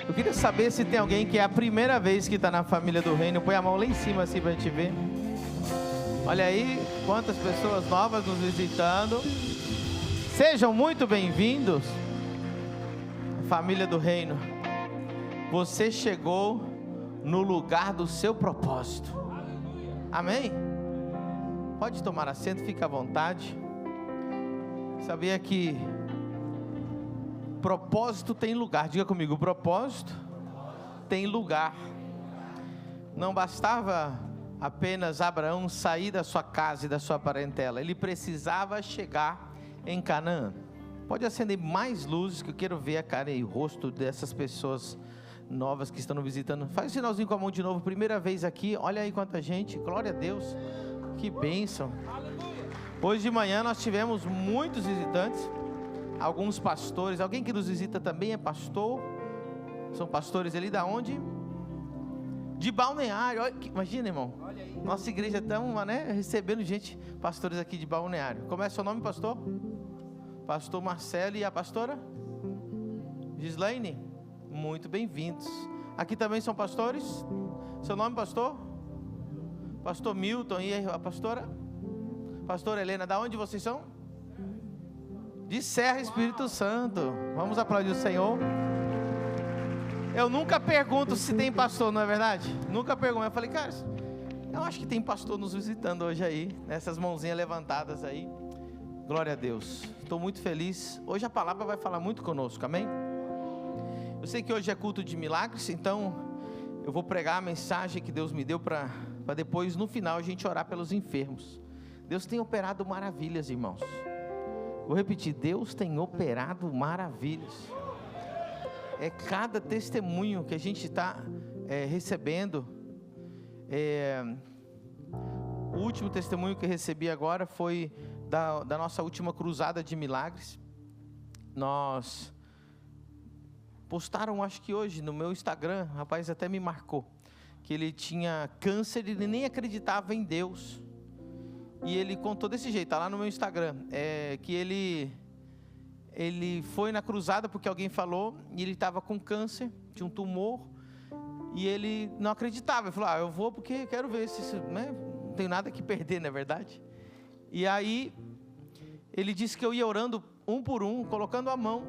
Eu queria saber se tem alguém que é a primeira vez que está na família do reino. Põe a mão lá em cima assim para a gente ver. Olha aí, quantas pessoas novas nos visitando. Sejam muito bem-vindos, família do reino. Você chegou no lugar do seu propósito. Amém? Pode tomar assento, fica à vontade. Sabia que propósito tem lugar? Diga comigo, propósito tem lugar. Não bastava apenas Abraão sair da sua casa e da sua parentela, ele precisava chegar em Canaã. Pode acender mais luzes, que eu quero ver a cara e o rosto dessas pessoas novas que estão nos visitando. Faz um sinalzinho com a mão de novo, primeira vez aqui. Olha aí quanta gente, glória a Deus, que bênção. Hoje de manhã nós tivemos muitos visitantes, alguns pastores. Alguém que nos visita também é pastor. São pastores ali da onde? De Balneário. Imagina, irmão, nossa igreja está recebendo gente, pastores aqui de Balneário. Como é seu nome, pastor? Pastor Marcelo. E a pastora Gislaine? Muito bem-vindos. Aqui também são pastores. Seu nome, pastor? Pastor Milton. E a pastora? Pastora Helena. Da onde vocês são? De Serra, Espírito Santo. Vamos aplaudir o Senhor. Eu nunca pergunto se tem pastor, não é verdade? Nunca pergunto. Eu falei, cara, eu acho que tem pastor nos visitando hoje aí, nessas mãozinhas levantadas aí. Glória a Deus. Estou muito feliz. Hoje a palavra vai falar muito conosco, amém? Eu sei que hoje é culto de milagres, então eu vou pregar a mensagem que Deus me deu para depois, no final, a gente orar pelos enfermos. Deus tem operado maravilhas, irmãos. Vou repetir, Deus tem operado maravilhas. É cada testemunho que a gente está recebendo. O último testemunho que eu recebi agora foi da nossa última cruzada de milagres. Nós postaram, acho que hoje, no meu Instagram, o rapaz até me marcou, que ele tinha câncer e ele nem acreditava em Deus. E ele contou desse jeito, está lá no meu Instagram, que ele foi na cruzada porque alguém falou, e ele estava com câncer, tinha um tumor, e ele não acreditava. Ele falou, eu vou porque quero ver se não tenho nada que perder, não é verdade? E aí, ele disse que eu ia orando um por um, colocando a mão.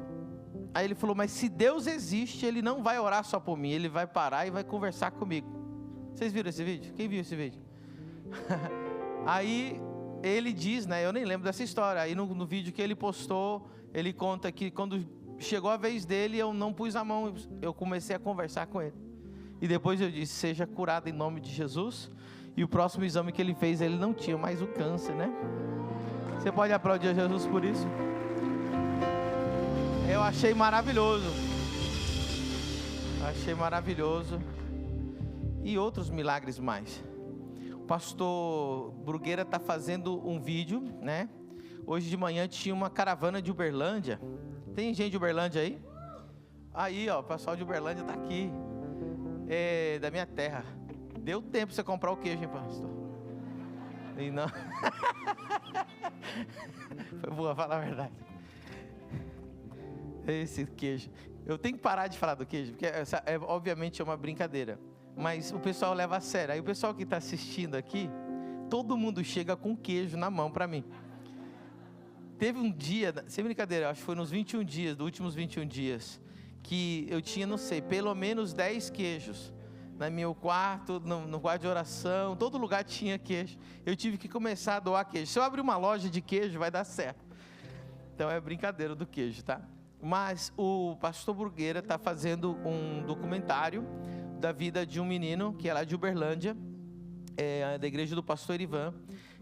Aí ele falou, mas se Deus existe, Ele não vai orar só por mim, Ele vai parar e vai conversar comigo. Vocês viram esse vídeo? Quem viu esse vídeo? Aí ele diz, eu nem lembro dessa história. Aí no vídeo que ele postou, ele conta que quando chegou a vez dele, eu não pus a mão, eu comecei a conversar com ele. E depois eu disse, seja curado em nome de Jesus. E o próximo exame que ele fez, ele não tinha mais o câncer, Você pode aplaudir a Jesus por isso? Eu achei maravilhoso. Achei maravilhoso. E outros milagres mais. O pastor Brugueira está fazendo um vídeo, Hoje de manhã tinha uma caravana de Uberlândia. Tem gente de Uberlândia aí? Aí, o pessoal de Uberlândia está aqui. Da minha terra. Deu tempo para você comprar o queijo, hein, pastor? E não. Foi boa, falar a verdade. Esse queijo. Eu tenho que parar de falar do queijo, porque obviamente é uma brincadeira. Mas o pessoal leva a sério. Aí o pessoal que está assistindo aqui, todo mundo chega com queijo na mão para mim. Teve um dia, sem brincadeira, acho que foi nos 21 dias, dos últimos 21 dias, que eu tinha, não sei, pelo menos 10 queijos. No meu quarto, no quarto de oração, todo lugar tinha queijo. Eu tive que começar a doar queijo. Se eu abrir uma loja de queijo, vai dar certo. Então é brincadeira do queijo, tá? Mas o pastor Brugueira está fazendo um documentário da vida de um menino que é lá de Uberlândia, da igreja do pastor Ivan,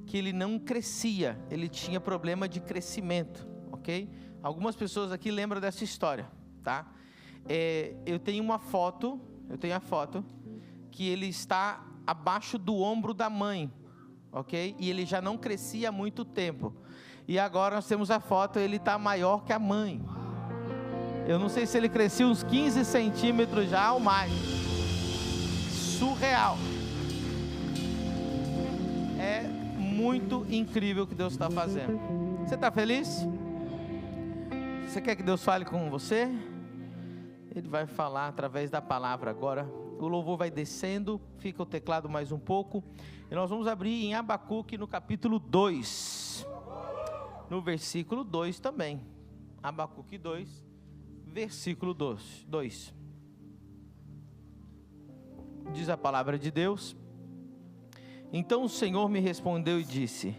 que ele não crescia, ele tinha problema de crescimento, ok? Algumas pessoas aqui lembram dessa história, tá? Eu tenho a foto que ele está abaixo do ombro da mãe, ok? E ele já não crescia há muito tempo. E agora nós temos a foto, ele está maior que a mãe. Eu não sei se ele cresceu uns 15 centímetros já ou mais. Surreal. É muito incrível o que Deus está fazendo. Você está feliz? Você quer que Deus fale com você? Ele vai falar através da palavra agora. O louvor vai descendo, fica o teclado mais um pouco. E nós vamos abrir em Abacuque no capítulo 2. No versículo 2 também. Abacuque 2, versículo 2. Diz a palavra de Deus: então o Senhor me respondeu e disse: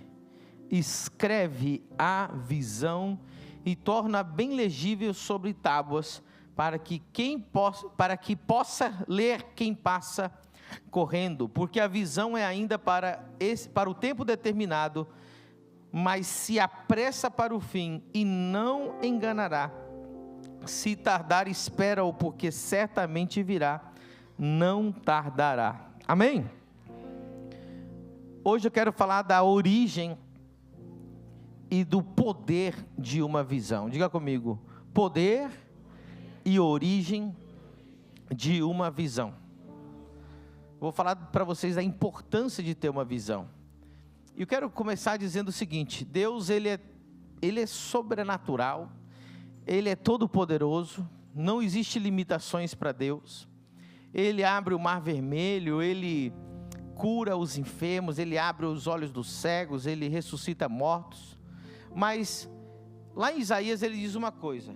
escreve a visão e torna bem legível sobre tábuas, para que possa ler quem passa correndo, porque a visão é ainda para o tempo determinado, mas se apressa para o fim e não enganará. Se tardar, espera-o, porque certamente virá, não tardará. Amém? Hoje eu quero falar da origem e do poder de uma visão. Diga comigo: poder e origem de uma visão. Vou falar para vocês da importância de ter uma visão. E eu quero começar dizendo o seguinte: Deus, Ele é sobrenatural, Ele é todo poderoso, não existe limitações para Deus. Ele abre o mar vermelho, Ele cura os enfermos, Ele abre os olhos dos cegos, Ele ressuscita mortos. Mas lá em Isaías Ele diz uma coisa: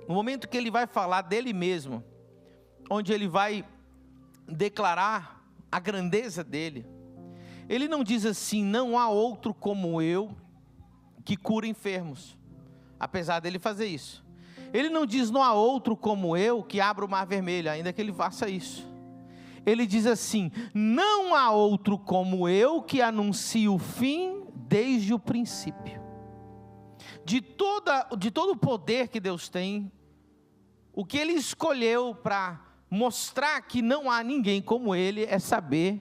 no momento que Ele vai falar dEle mesmo, onde Ele vai declarar a grandeza dEle, Ele não diz assim: não há outro como eu que cura enfermos, apesar dEle fazer isso. Ele não diz: não há outro como eu que abra o mar vermelho, ainda que Ele faça isso. Ele diz assim: não há outro como eu que anuncie o fim desde o princípio. De todo o poder que Deus tem, o que Ele escolheu para mostrar que não há ninguém como Ele é saber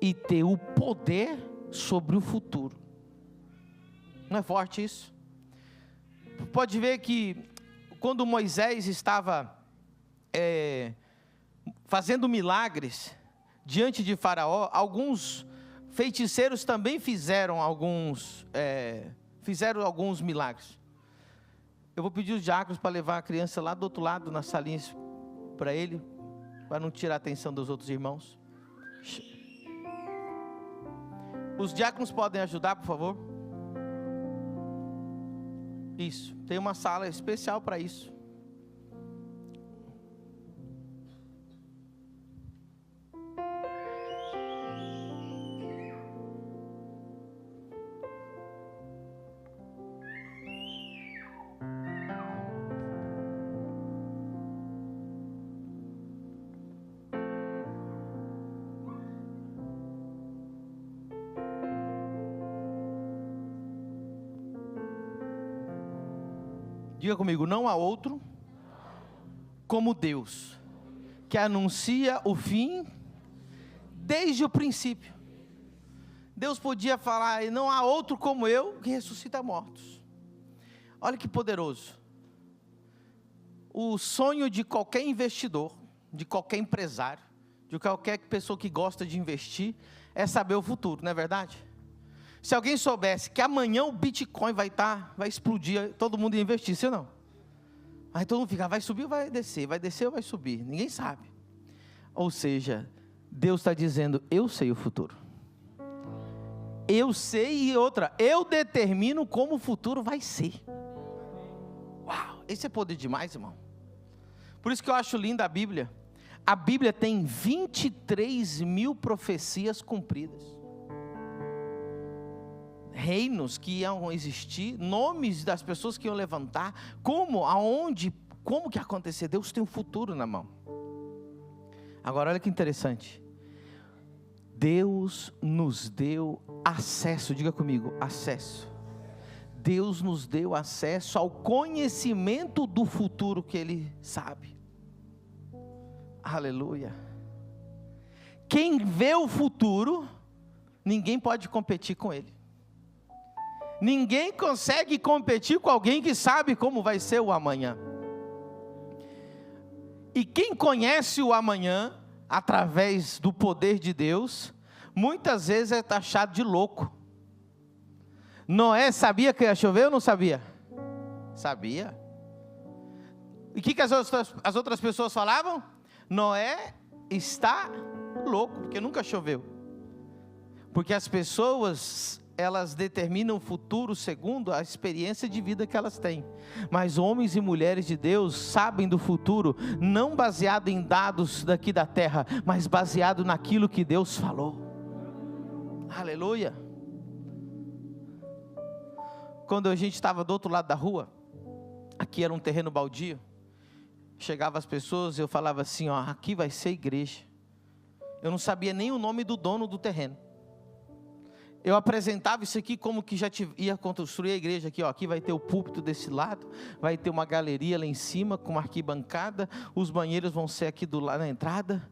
e ter o poder sobre o futuro. Não é forte isso? Pode ver que quando Moisés estava fazendo milagres diante de Faraó, alguns feiticeiros também fizeram alguns milagres. Eu vou pedir os diáconos para levar a criança lá do outro lado, na salinha, para ele, para não tirar a atenção dos outros irmãos. Os diáconos podem ajudar, por favor? Isso, tem uma sala especial para isso. Diga comigo: não há outro como Deus, que anuncia o fim desde o princípio. Deus podia falar: não há outro como eu que ressuscita mortos. Olha que poderoso. O sonho de qualquer investidor, de qualquer empresário, de qualquer pessoa que gosta de investir, é saber o futuro, não é verdade? Se alguém soubesse que amanhã o Bitcoin vai explodir, todo mundo ia investir, sim ou não? Aí todo mundo fica: vai subir ou vai descer ou vai subir? Ninguém sabe. Ou seja, Deus está dizendo: eu sei o futuro. Eu sei, e outra, eu determino como o futuro vai ser. Uau, esse é poder demais, irmão. Por isso que eu acho linda a Bíblia. A Bíblia tem 23 mil profecias cumpridas. Reinos que iam existir, nomes das pessoas que iam levantar, como, aonde, como que ia acontecer. Deus tem um futuro na mão. Agora olha que interessante. Deus nos deu acesso, diga comigo, acesso. Deus nos deu acesso ao conhecimento do futuro que Ele sabe. Aleluia. Quem vê o futuro, ninguém pode competir com ele. Ninguém consegue competir com alguém que sabe como vai ser o amanhã. E quem conhece o amanhã, através do poder de Deus, muitas vezes é taxado de louco. Noé sabia que ia chover ou não sabia? Sabia. E o que as outras pessoas falavam? Noé está louco, porque nunca choveu. Porque as pessoas, elas determinam o futuro segundo a experiência de vida que elas têm. Mas homens e mulheres de Deus sabem do futuro, não baseado em dados daqui da terra, mas baseado naquilo que Deus falou. Aleluia. Quando a gente estava do outro lado da rua, aqui era um terreno baldio, chegava as pessoas e eu falava assim, ó, aqui vai ser igreja. Eu não sabia nem o nome do dono do terreno. Eu apresentava isso aqui como que já ia construir a igreja aqui, ó. Aqui vai ter o púlpito desse lado, vai ter uma galeria lá em cima com uma arquibancada, os banheiros vão ser aqui do lado na entrada.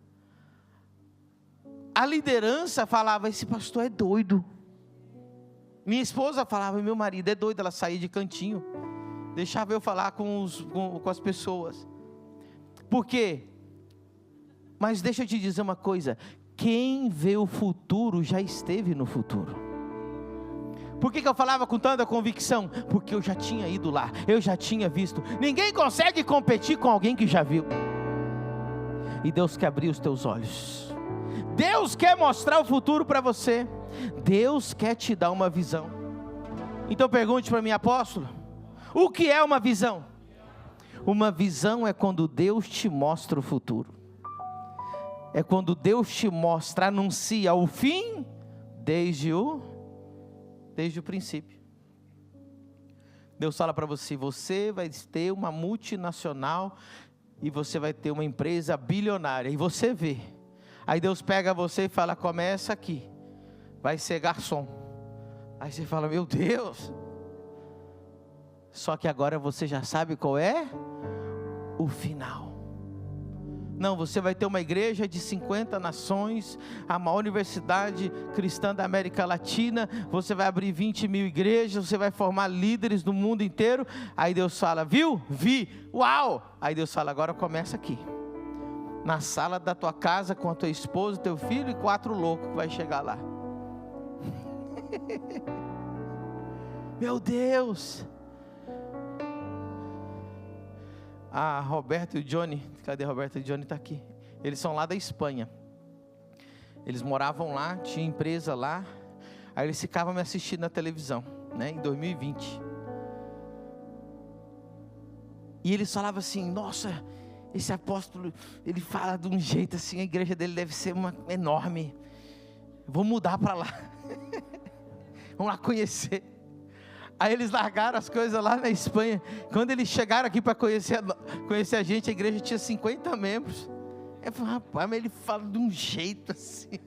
A liderança falava, esse pastor é doido. Minha esposa falava, meu marido é doido, ela saía de cantinho, deixava eu falar com as pessoas. Por quê? Mas deixa eu te dizer uma coisa, quem vê o futuro já esteve no futuro. Por que eu falava com tanta convicção? Porque eu já tinha ido lá, eu já tinha visto. Ninguém consegue competir com alguém que já viu. E Deus quer abrir os teus olhos. Deus quer mostrar o futuro para você. Deus quer te dar uma visão. Então pergunte para mim, apóstolo, o que é uma visão? Uma visão é quando Deus te mostra o futuro. É quando Deus te mostra, anuncia o fim desde o princípio. Deus fala para você, você vai ter uma multinacional e você vai ter uma empresa bilionária, e você vê. Aí Deus pega você e fala, começa aqui, vai ser garçom. Aí você fala, meu Deus. Só que agora você já sabe qual é o final. Não, você vai ter uma igreja de 50 nações, a maior universidade cristã da América Latina, você vai abrir 20 mil igrejas, você vai formar líderes do mundo inteiro. Aí Deus fala, viu? Vi, uau! Aí Deus fala, agora começa aqui, na sala da tua casa, com a tua esposa, teu filho e 4 loucos que vai chegar lá. Meu Deus! Ah, Roberto e o Johnny, cadê Roberto e o Johnny? Está aqui. Eles são lá da Espanha. Eles moravam lá, tinha empresa lá. Aí eles ficavam me assistindo na televisão, né, em 2020. E eles falavam assim, nossa, esse apóstolo, ele fala de um jeito assim, a igreja dele deve ser uma enorme. Vou mudar para lá. Vamos lá conhecer. Aí eles largaram as coisas lá na Espanha. Quando eles chegaram aqui para conhecer a gente, a igreja tinha 50 membros. Eu falei, rapaz, mas ele fala de um jeito assim.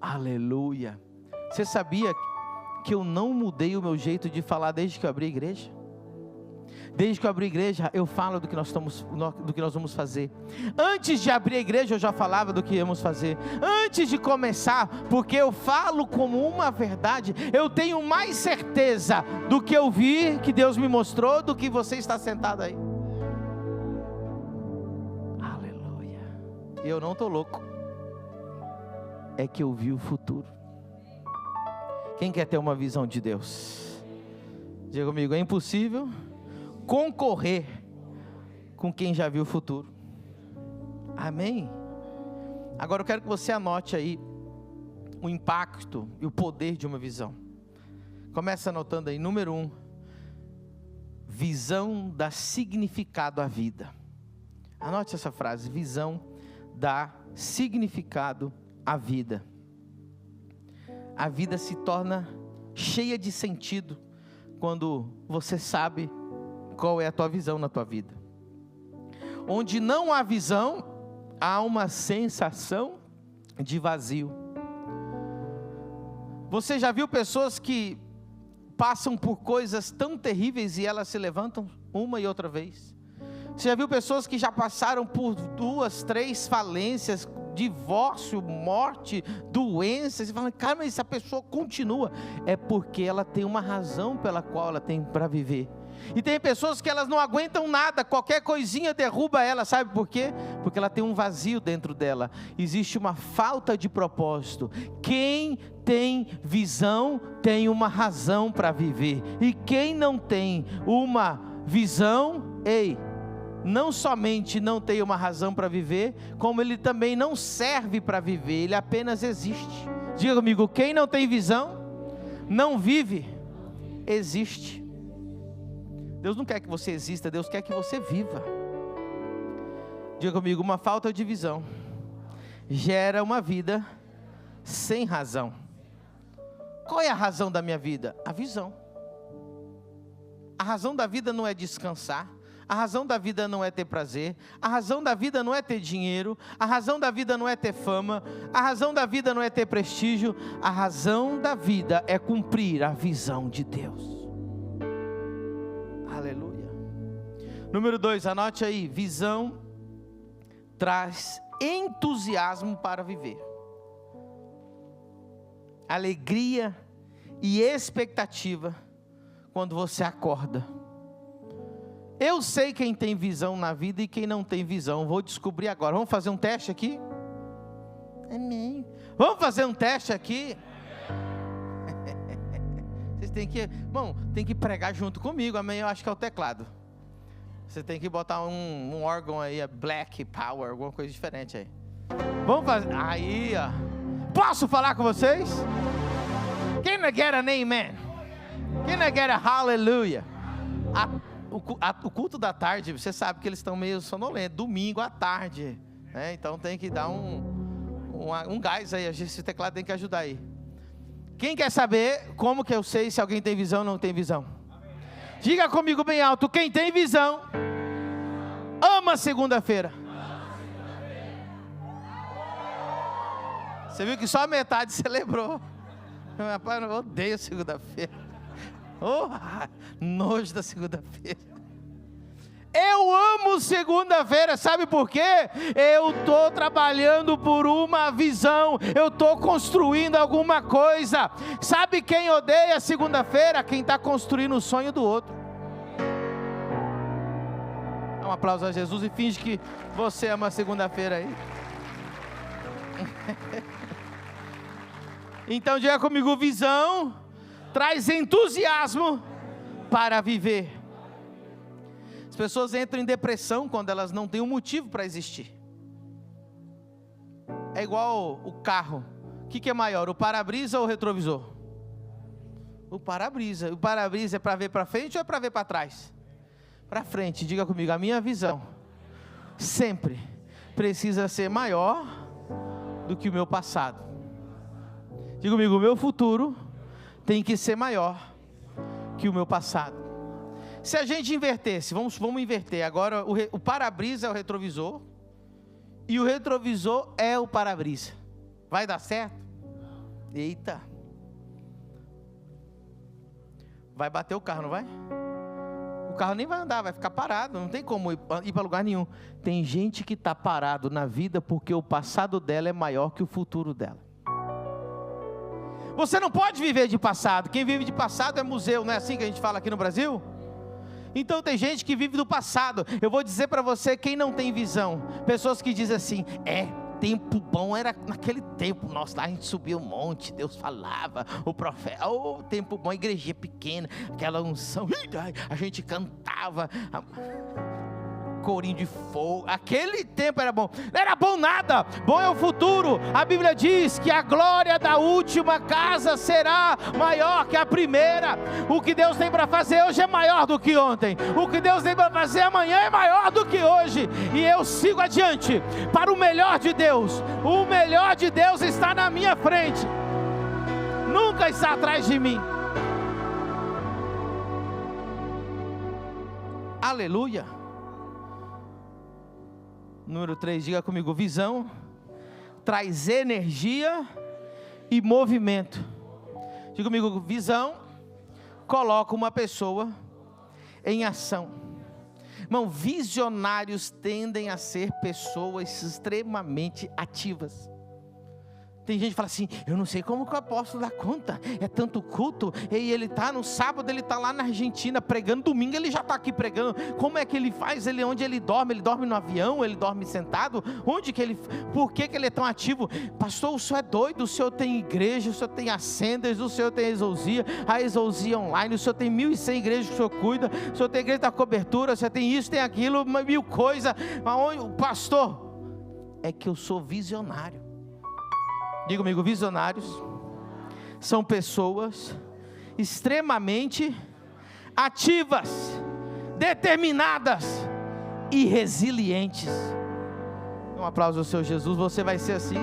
Aleluia. Você sabia que eu não mudei o meu jeito de falar desde que eu abri a igreja? Desde que eu abri a igreja, eu falo do que nós vamos fazer. Antes de abrir a igreja, eu já falava do que íamos fazer. Antes de começar, porque eu falo como uma verdade, eu tenho mais certeza do que eu vi, que Deus me mostrou, do que você está sentado aí. Aleluia. Eu não estou louco. É que eu vi o futuro. Quem quer ter uma visão de Deus? Diga comigo, é impossível concorrer com quem já viu o futuro. Amém? Agora eu quero que você anote aí o impacto e o poder de uma visão. Começa anotando aí, número 1. Visão dá significado à vida. Anote essa frase, visão dá significado à vida. A vida se torna cheia de sentido quando você sabe qual é a tua visão na tua vida. Onde não há visão, há uma sensação de vazio. Você já viu pessoas que passam por coisas tão terríveis e elas se levantam uma e outra vez? Você já viu pessoas que já passaram por 2, 3 falências, divórcio, morte, doenças, e falam, cara, mas essa pessoa continua? É porque ela tem uma razão pela qual ela tem para viver. E tem pessoas que elas não aguentam nada, qualquer coisinha derruba ela, sabe por quê? Porque ela tem um vazio dentro dela, existe uma falta de propósito. Quem tem visão tem uma razão para viver, e quem não tem uma visão, não somente não tem uma razão para viver, como ele também não serve para viver, ele apenas existe. Diga comigo, quem não tem visão, não vive, existe. Deus não quer que você exista, Deus quer que você viva. Diga comigo, uma falta de visão gera uma vida sem razão. Qual é a razão da minha vida? A visão. A razão da vida não é descansar. A razão da vida não é ter prazer. A razão da vida não é ter dinheiro. A razão da vida não é ter fama. A razão da vida não é ter prestígio. A razão da vida é cumprir a visão de Deus. Aleluia. Número 2, anote aí. Visão traz entusiasmo para viver. Alegria e expectativa quando você acorda. Eu sei quem tem visão na vida e quem não tem visão. Vou descobrir agora. Vamos fazer um teste aqui? Amém. Vamos fazer um teste aqui? Vocês têm que, bom, tem que pregar junto comigo. Amém. Eu acho que é o teclado. Você tem que botar um órgão aí, Black Power, alguma coisa diferente aí. Vamos fazer. Aí, ó. Posso falar com vocês? Quem não quer an amen? Quem não quer a hallelujah? O culto da tarde, você sabe que eles estão meio sonolentos, domingo à tarde, né? Então tem que dar um gás aí, esse teclado tem que ajudar aí. Quem quer saber como que eu sei se alguém tem visão ou não tem visão? Amém. Diga comigo bem alto, quem tem visão, ama segunda-feira. Você viu que só a metade celebrou. Rapaz, eu odeio segunda-feira. Oh, nojo da segunda-feira. Eu amo segunda-feira, sabe por quê? Eu estou trabalhando por uma visão, eu estou construindo alguma coisa. Sabe quem odeia segunda-feira? Quem está construindo o sonho do outro. Dá um aplauso a Jesus e finge que você ama segunda-feira aí. Então diga comigo, visão traz entusiasmo para viver. As pessoas entram em depressão quando elas não têm um motivo para existir. É igual o carro. O que é maior, o para-brisa ou o retrovisor? O para-brisa. O para-brisa é para ver para frente ou é para ver para trás? Para frente. Diga comigo, a minha visão sempre precisa ser maior do que o meu passado. Diga comigo, o meu futuro tem que ser maior que o meu passado. Se a gente invertesse, vamos inverter. Agora o para-brisa é o retrovisor e o retrovisor é o para-brisa. Vai dar certo? Eita. Vai bater o carro, não vai? O carro nem vai andar, vai ficar parado. Não tem como ir para lugar nenhum. Tem gente que está parado na vida porque o passado dela é maior que o futuro dela. Você não pode viver de passado. Quem vive de passado é museu, não é assim que a gente fala aqui no Brasil? Então tem gente que vive do passado. Eu vou dizer para você, quem não tem visão, pessoas que dizem assim, tempo bom era naquele tempo, nossa, lá a gente subia um monte, Deus falava, o profeta, tempo bom, igreja pequena, aquela unção, a gente cantava, corinho de fogo, aquele tempo era bom. Não era bom nada, bom é o futuro. A Bíblia diz que a glória da última casa será maior que a primeira. O que Deus tem para fazer hoje é maior do que ontem. O que Deus tem para fazer amanhã é maior do que hoje. E eu sigo adiante para o melhor de Deus. O melhor de Deus está na minha frente, nunca está atrás de mim. Aleluia. Número 3, diga comigo, visão traz energia e movimento. Diga comigo, visão coloca uma pessoa em ação. Irmão, visionários tendem a ser pessoas extremamente ativas. Tem gente que fala assim, eu não sei como que o apóstolo dá conta, é tanto culto, e ele está no sábado, ele está lá na Argentina pregando, domingo ele já está aqui pregando, como é que ele faz, onde ele dorme no avião, ele dorme sentado, por que ele é tão ativo? Pastor, o senhor é doido, o senhor tem igreja, o senhor tem Ascenders, o senhor tem a Exousia online, o senhor tem 1.100 igrejas que o senhor cuida, o senhor tem igreja da cobertura, o senhor tem isso, tem aquilo, 1000 coisas, pastor, é que eu sou visionário. Diga comigo, visionários são pessoas extremamente ativas, determinadas e resilientes. Um aplauso ao seu Jesus, você vai ser assim.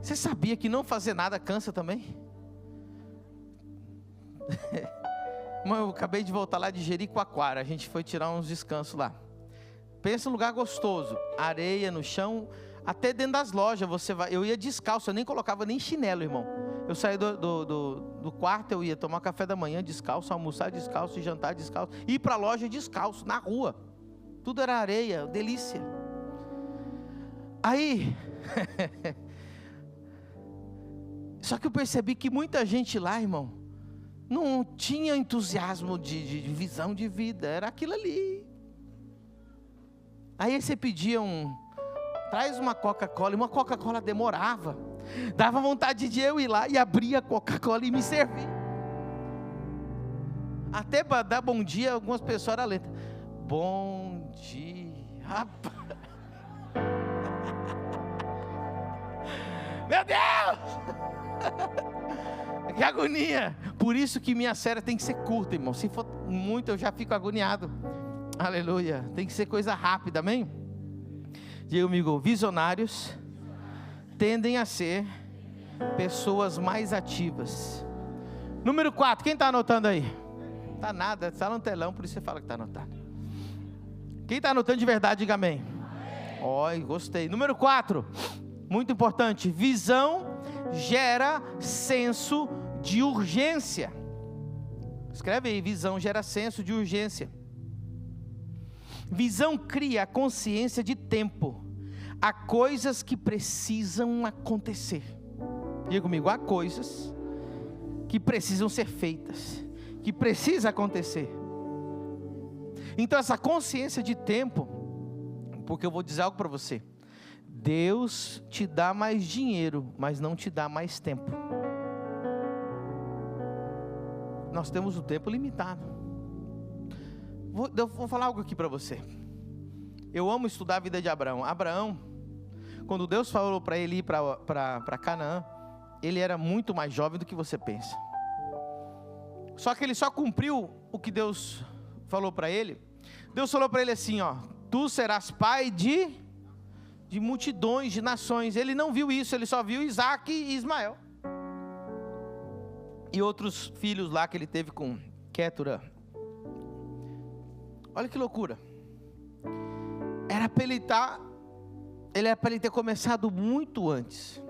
Você sabia que não fazer nada cansa também? Eu acabei de voltar lá de Jericoacoara, a gente foi tirar uns descansos lá. Pensa um lugar gostoso, areia no chão, até dentro das lojas eu ia descalço, eu nem colocava nem chinelo, irmão. Eu saí do quarto, eu ia tomar café da manhã descalço, almoçar descalço, jantar descalço, ir para a loja descalço, na rua, tudo era areia, delícia. Aí, só que eu percebi que muita gente lá, irmão, não tinha entusiasmo de visão de vida, era aquilo ali. Aí você pedia traz uma Coca-Cola, e uma Coca-Cola demorava, dava vontade de eu ir lá e abrir a Coca-Cola e me servir. Até para dar bom dia, algumas pessoas eram lentas. Bom dia, rapaz. Meu Deus! Que agonia! Por isso que minha série tem que ser curta, irmão. Se for muito, eu já fico agoniado. Aleluia, tem que ser coisa rápida, amém? Diga comigo, visionários tendem a ser pessoas mais ativas. Número 4, quem está anotando aí? Está nada, está no telão, por isso você fala que está anotado. Quem está anotando de verdade, diga amém. Oi, gostei. Número 4, muito importante, visão gera senso de urgência. Escreve aí, visão gera senso de urgência. Visão cria a consciência de tempo. Há coisas que precisam acontecer. Diga comigo, há coisas que precisam ser feitas, que precisa acontecer. Então essa consciência de tempo, porque eu vou dizer algo para você. Deus te dá mais dinheiro, mas não te dá mais tempo. Nós temos o tempo limitado. Eu vou falar algo aqui para você. Eu amo estudar a vida de Abraão. Abraão, quando Deus falou para ele ir para Canaã, ele era muito mais jovem do que você pensa. Só que ele só cumpriu o que Deus falou para ele. Deus falou para ele assim, tu serás pai de multidões, de nações. Ele não viu isso, ele só viu Isaac e Ismael. E outros filhos lá que ele teve com Quétura. Olha que loucura. Era para ele ter começado muito antes.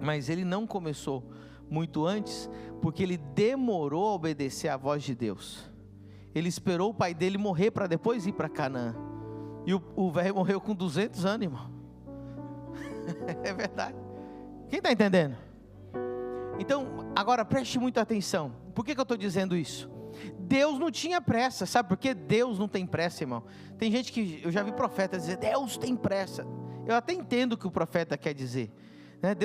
Mas ele não começou muito antes, porque ele demorou a obedecer à voz de Deus. Ele esperou o pai dele morrer para depois ir para Canaã. E o velho morreu com 200 anos, irmão. É verdade. Quem está entendendo? Então, agora preste muita atenção. Por que eu estou dizendo isso? Deus não tinha pressa. Sabe por quê? Deus não tem pressa, irmão. Tem gente que, eu já vi profeta dizer, Deus tem pressa. Eu até entendo o que o profeta quer dizer, né?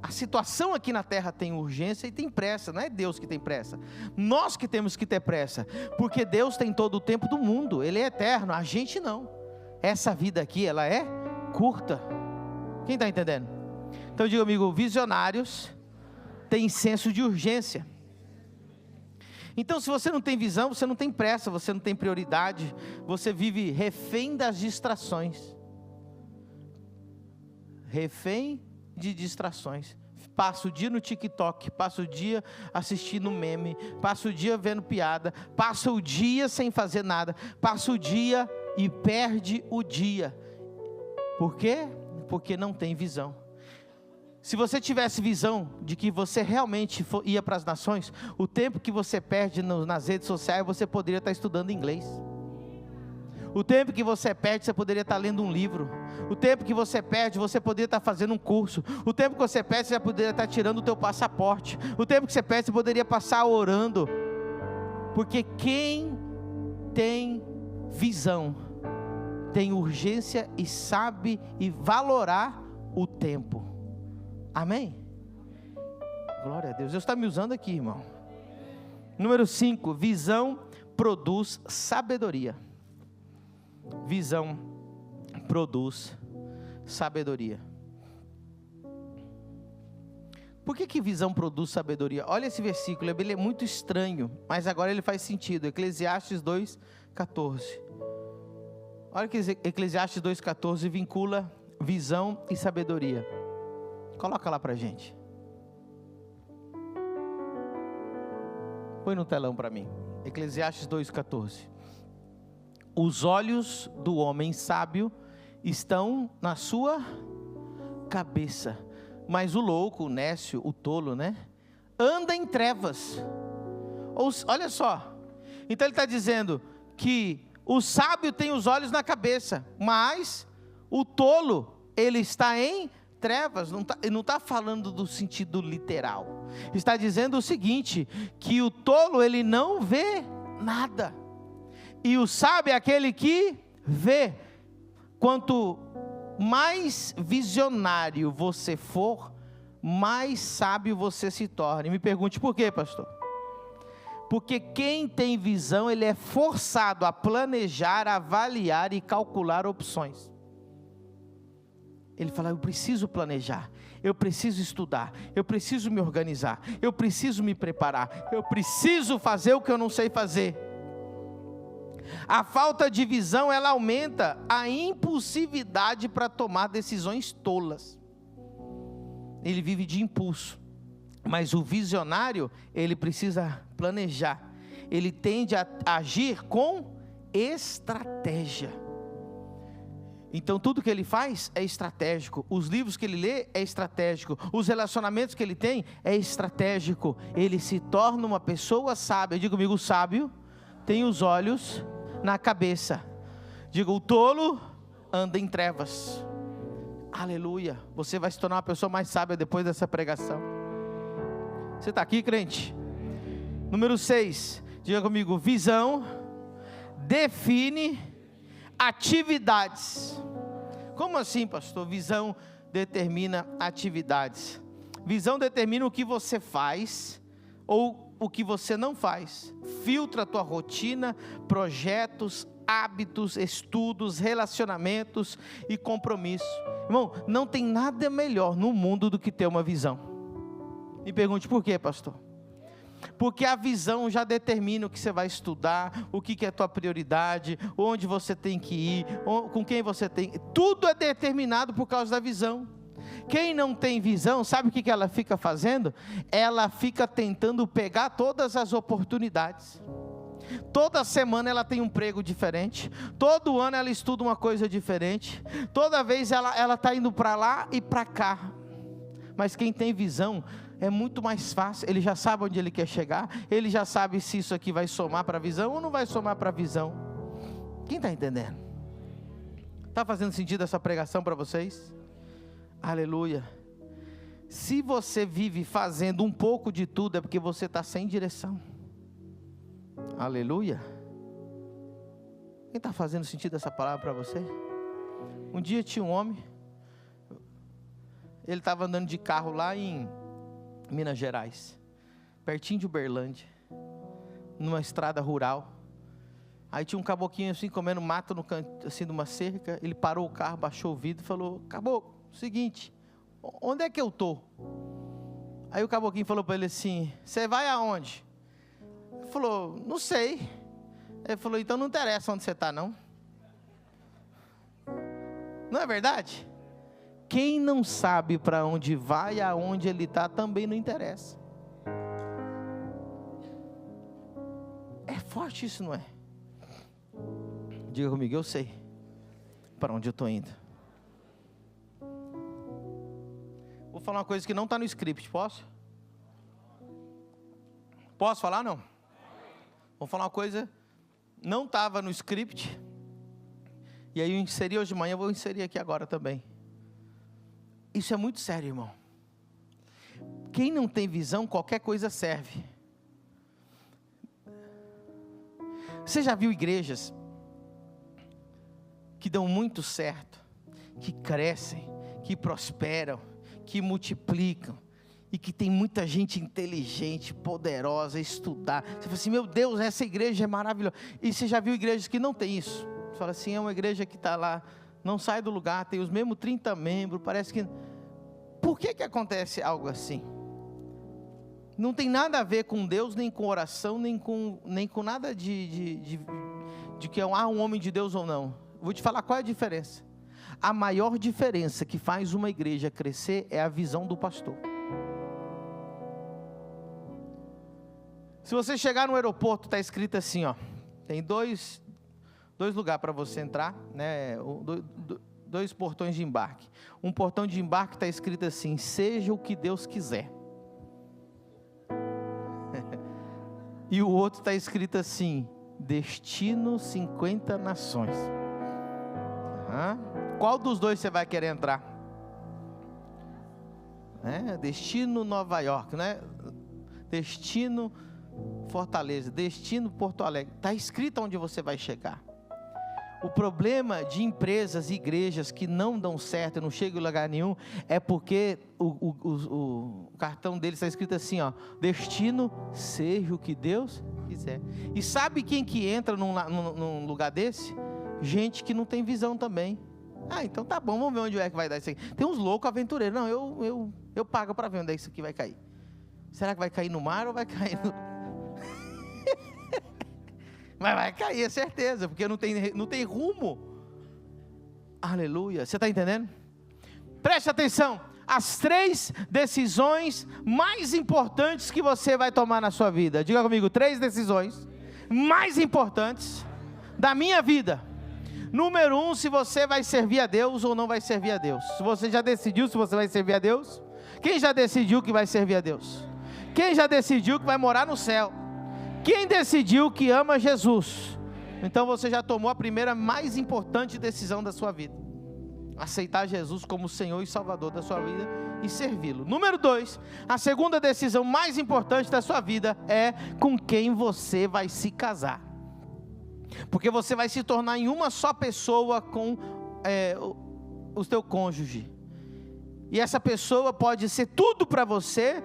A situação aqui na terra tem urgência e tem pressa. Não é Deus que tem pressa, nós que temos que ter pressa, porque Deus tem todo o tempo do mundo, Ele é eterno, a gente não. Essa vida aqui, ela é curta. Quem está entendendo? Então diga comigo, visionários têm senso de urgência. Então se você não tem visão, você não tem pressa, você não tem prioridade, você vive refém das distrações. Refém de distrações. Passa o dia no TikTok, passa o dia assistindo meme, passa o dia vendo piada, passa o dia sem fazer nada, passa o dia e perde o dia. Por quê? Porque não tem visão. Se você tivesse visão de que você realmente ia para as nações, o tempo que você perde nas redes sociais, você poderia estar estudando inglês. O tempo que você perde, você poderia estar lendo um livro. O tempo que você perde, você poderia estar fazendo um curso. O tempo que você perde, você já poderia estar tirando o teu passaporte. O tempo que você perde, você poderia passar orando. Porque quem tem visão, tem urgência e sabe e valorar o tempo. Amém? Glória a Deus. Deus está me usando aqui, irmão. Número 5, visão produz sabedoria. Visão produz sabedoria. Por que visão produz sabedoria? Olha esse versículo, ele é muito estranho, mas agora ele faz sentido. Eclesiastes 2:14. Olha que Eclesiastes 2:14 vincula visão e sabedoria. Coloca lá pra gente. Põe no telão para mim. Eclesiastes 2:14. Os olhos do homem sábio estão na sua cabeça, mas o louco, o nécio, o tolo, anda em trevas. Olha só, então ele está dizendo que o sábio tem os olhos na cabeça, mas o tolo, ele está em trevas. Não está falando do sentido literal, está dizendo o seguinte, que o tolo ele não vê nada, e o sábio é aquele que vê. Quanto mais visionário você for, mais sábio você se torna. E me pergunte por quê, pastor? Porque quem tem visão, ele é forçado a planejar, avaliar e calcular opções. Ele fala, eu preciso planejar, eu preciso estudar, eu preciso me organizar, eu preciso me preparar, eu preciso fazer o que eu não sei fazer. A falta de visão, ela aumenta a impulsividade para tomar decisões tolas. Ele vive de impulso, mas o visionário, ele precisa planejar, ele tende a agir com estratégia. Então tudo que ele faz é estratégico, os livros que ele lê é estratégico, os relacionamentos que ele tem é estratégico. Ele se torna uma pessoa sábia. Diga comigo, o sábio tem os olhos na cabeça. Diga, o tolo anda em trevas. Aleluia. Você vai se tornar uma pessoa mais sábia depois dessa pregação. Você está aqui, crente? Número 6, diga comigo, visão define atividades. Como assim, pastor? Visão determina atividades. Visão determina o que você faz ou o que você não faz. Filtra a tua rotina, projetos, hábitos, estudos, relacionamentos e compromisso. Irmão, não tem nada melhor no mundo do que ter uma visão. Me pergunte por quê, pastor? Porque a visão já determina o que você vai estudar, o que é a tua prioridade, onde você tem que ir, com quem você tem. Tudo é determinado por causa da visão. Quem não tem visão, sabe o que ela fica fazendo? Ela fica tentando pegar todas as oportunidades. Toda semana ela tem um emprego diferente, todo ano ela estuda uma coisa diferente, toda vez ela está indo para lá e para cá. Mas quem tem visão, é muito mais fácil, ele já sabe onde ele quer chegar, ele já sabe se isso aqui vai somar para a visão ou não vai somar para a visão. Quem está entendendo? Está fazendo sentido essa pregação para vocês? Aleluia. Se você vive fazendo um pouco de tudo, é porque você está sem direção. Aleluia. Quem está fazendo sentido essa palavra para você? Um dia tinha um homem, ele estava andando de carro lá em Minas Gerais, pertinho de Uberlândia, numa estrada rural. Aí tinha um caboclinho assim, comendo mato no canto, assim, de uma cerca. Ele parou o carro, baixou o vidro e falou, caboclo, seguinte, onde é que eu estou? Aí o caboclinho falou para ele assim, você vai aonde? Ele falou, não sei. Ele falou, então não interessa onde você está não. Não é verdade? Quem não sabe para onde vai, aonde ele está, também não interessa. É forte isso, não é? Diga comigo, eu sei para onde eu estou indo. Vou falar uma coisa que não está no script, posso? Posso falar, não? Vou falar uma coisa, não estava no script, E aí eu inseri hoje de manhã, eu vou inserir aqui agora também. Isso é muito sério, irmão. Quem não tem visão, qualquer coisa serve. Você já viu igrejas que dão muito certo, que crescem, que prosperam, que multiplicam, e que tem muita gente inteligente, poderosa, estudar. Você fala assim, meu Deus, essa igreja é maravilhosa. E você já viu igrejas que não tem isso? Você fala assim, é uma igreja que está lá, não sai do lugar, tem os mesmos 30 membros, parece que... Por que acontece algo assim? Não tem nada a ver com Deus, nem com oração, nem com nada de que é um homem de Deus ou não. Vou te falar qual é a diferença. A maior diferença que faz uma igreja crescer é a visão do pastor. Se você chegar no aeroporto, está escrito assim, ó, tem dois lugares para você entrar, né? Dois portões de embarque. Um portão de embarque está escrito assim, seja o que Deus quiser. E o outro está escrito assim, destino 50 nações. Qual dos dois você vai querer entrar? Destino Nova York, né? Destino Fortaleza, destino Porto Alegre. Está escrito onde você vai chegar. O problema de empresas e igrejas que não dão certo, não chegam em lugar nenhum, é porque o cartão deles está escrito assim, ó, destino seja o que Deus quiser. E sabe quem que entra num lugar desse? Gente que não tem visão também. Então tá bom, vamos ver onde é que vai dar isso aqui. Tem uns loucos aventureiros, não, eu pago para ver onde é isso aqui vai cair. Será que vai cair no mar ou vai cair no... Mas vai cair, é certeza, porque não tem rumo. Aleluia, você está entendendo? Preste atenção, as 3 decisões mais importantes que você vai tomar na sua vida. Diga comigo, 3 decisões mais importantes da minha vida. Número 1, se você vai servir a Deus ou não vai servir a Deus. Se você já decidiu se você vai servir a Deus. Quem já decidiu que vai servir a Deus? Quem já decidiu que vai morar no céu? Quem decidiu que ama Jesus? Então você já tomou a primeira mais importante decisão da sua vida. Aceitar Jesus como Senhor e Salvador da sua vida e servi-lo. Número 2, a segunda decisão mais importante da sua vida é com quem você vai se casar. Porque você vai se tornar em uma só pessoa com o teu cônjuge. E essa pessoa pode ser tudo para você,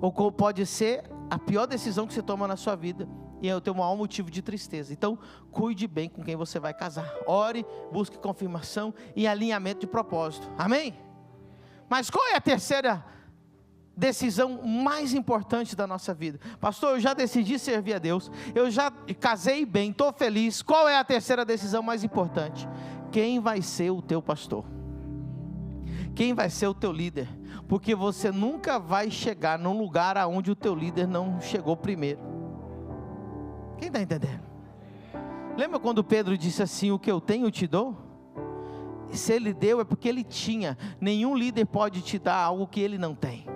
ou pode ser a pior decisão que você toma na sua vida, e é o teu maior motivo de tristeza. Então, cuide bem com quem você vai casar. Ore, busque confirmação e alinhamento de propósito. Amém? Mas qual é a terceira decisão mais importante da nossa vida? Pastor, eu já decidi servir a Deus, eu já casei bem, estou feliz. Qual é a terceira decisão mais importante? Quem vai ser o teu pastor? Quem vai ser o teu líder? Porque você nunca vai chegar num lugar aonde o teu líder não chegou primeiro. Quem está entendendo? Lembra quando Pedro disse assim, o que eu tenho eu te dou? Se ele deu é porque ele tinha. Nenhum líder pode te dar algo que ele não tem.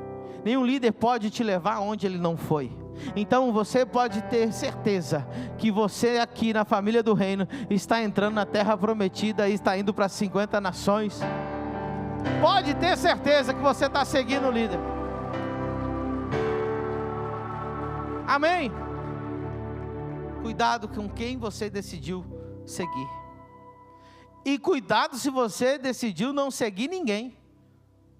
Nenhum líder pode te levar onde ele não foi. Então você pode ter certeza que você aqui na família do reino está entrando na terra prometida e está indo para 50 nações. Pode ter certeza que você está seguindo o líder. Amém? Cuidado com quem você decidiu seguir. E cuidado se você decidiu não seguir ninguém.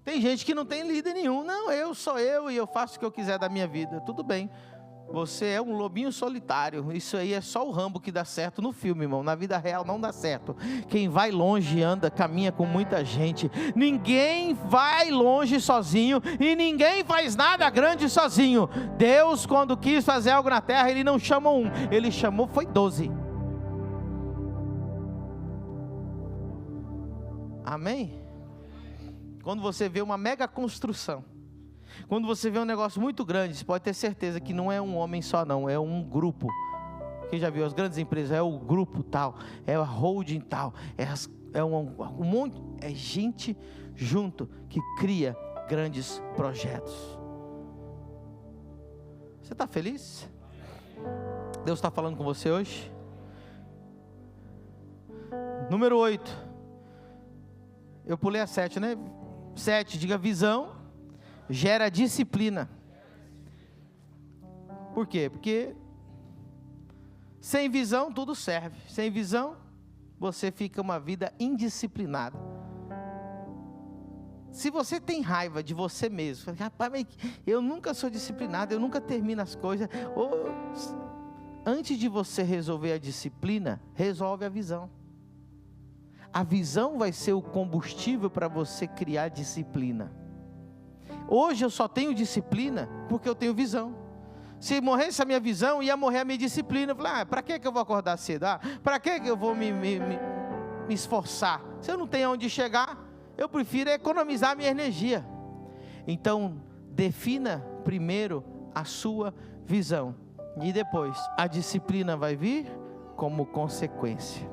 Tem gente que não tem líder nenhum. Não, eu sou eu e eu faço o que eu quiser da minha vida. Tudo bem. Você é um lobinho solitário. Isso aí é só o Rambo que dá certo no filme, irmão. Na vida real não dá certo. Quem vai longe anda, caminha com muita gente. Ninguém vai longe sozinho e ninguém faz nada grande sozinho. Deus, quando quis fazer algo na terra, Ele não chamou um, Ele chamou foi 12. Amém? Quando você vê uma mega construção, quando você vê um negócio muito grande, você pode ter certeza que não é um homem só não, é um grupo. Quem já viu as grandes empresas, é o grupo tal, é a holding tal, é um monte, é gente junto que cria grandes projetos. Você está feliz? Deus está falando com você hoje? Número 8. Eu pulei a 7, né? 7, diga: visão gera disciplina. Por quê? Porque sem visão tudo serve. Sem visão você fica uma vida indisciplinada. Se você tem raiva de você mesmo, rapaz, eu nunca sou disciplinado, eu nunca termino as coisas. Antes de você resolver a disciplina, resolve a visão. A visão vai ser o combustível para você criar disciplina. Hoje eu só tenho disciplina porque eu tenho visão. Se morresse a minha visão, ia morrer a minha disciplina. Eu falei, para que eu vou acordar cedo? Para que eu vou me esforçar? Se eu não tenho onde chegar, eu prefiro economizar a minha energia. Então, defina primeiro a sua visão. E depois, a disciplina vai vir como consequência.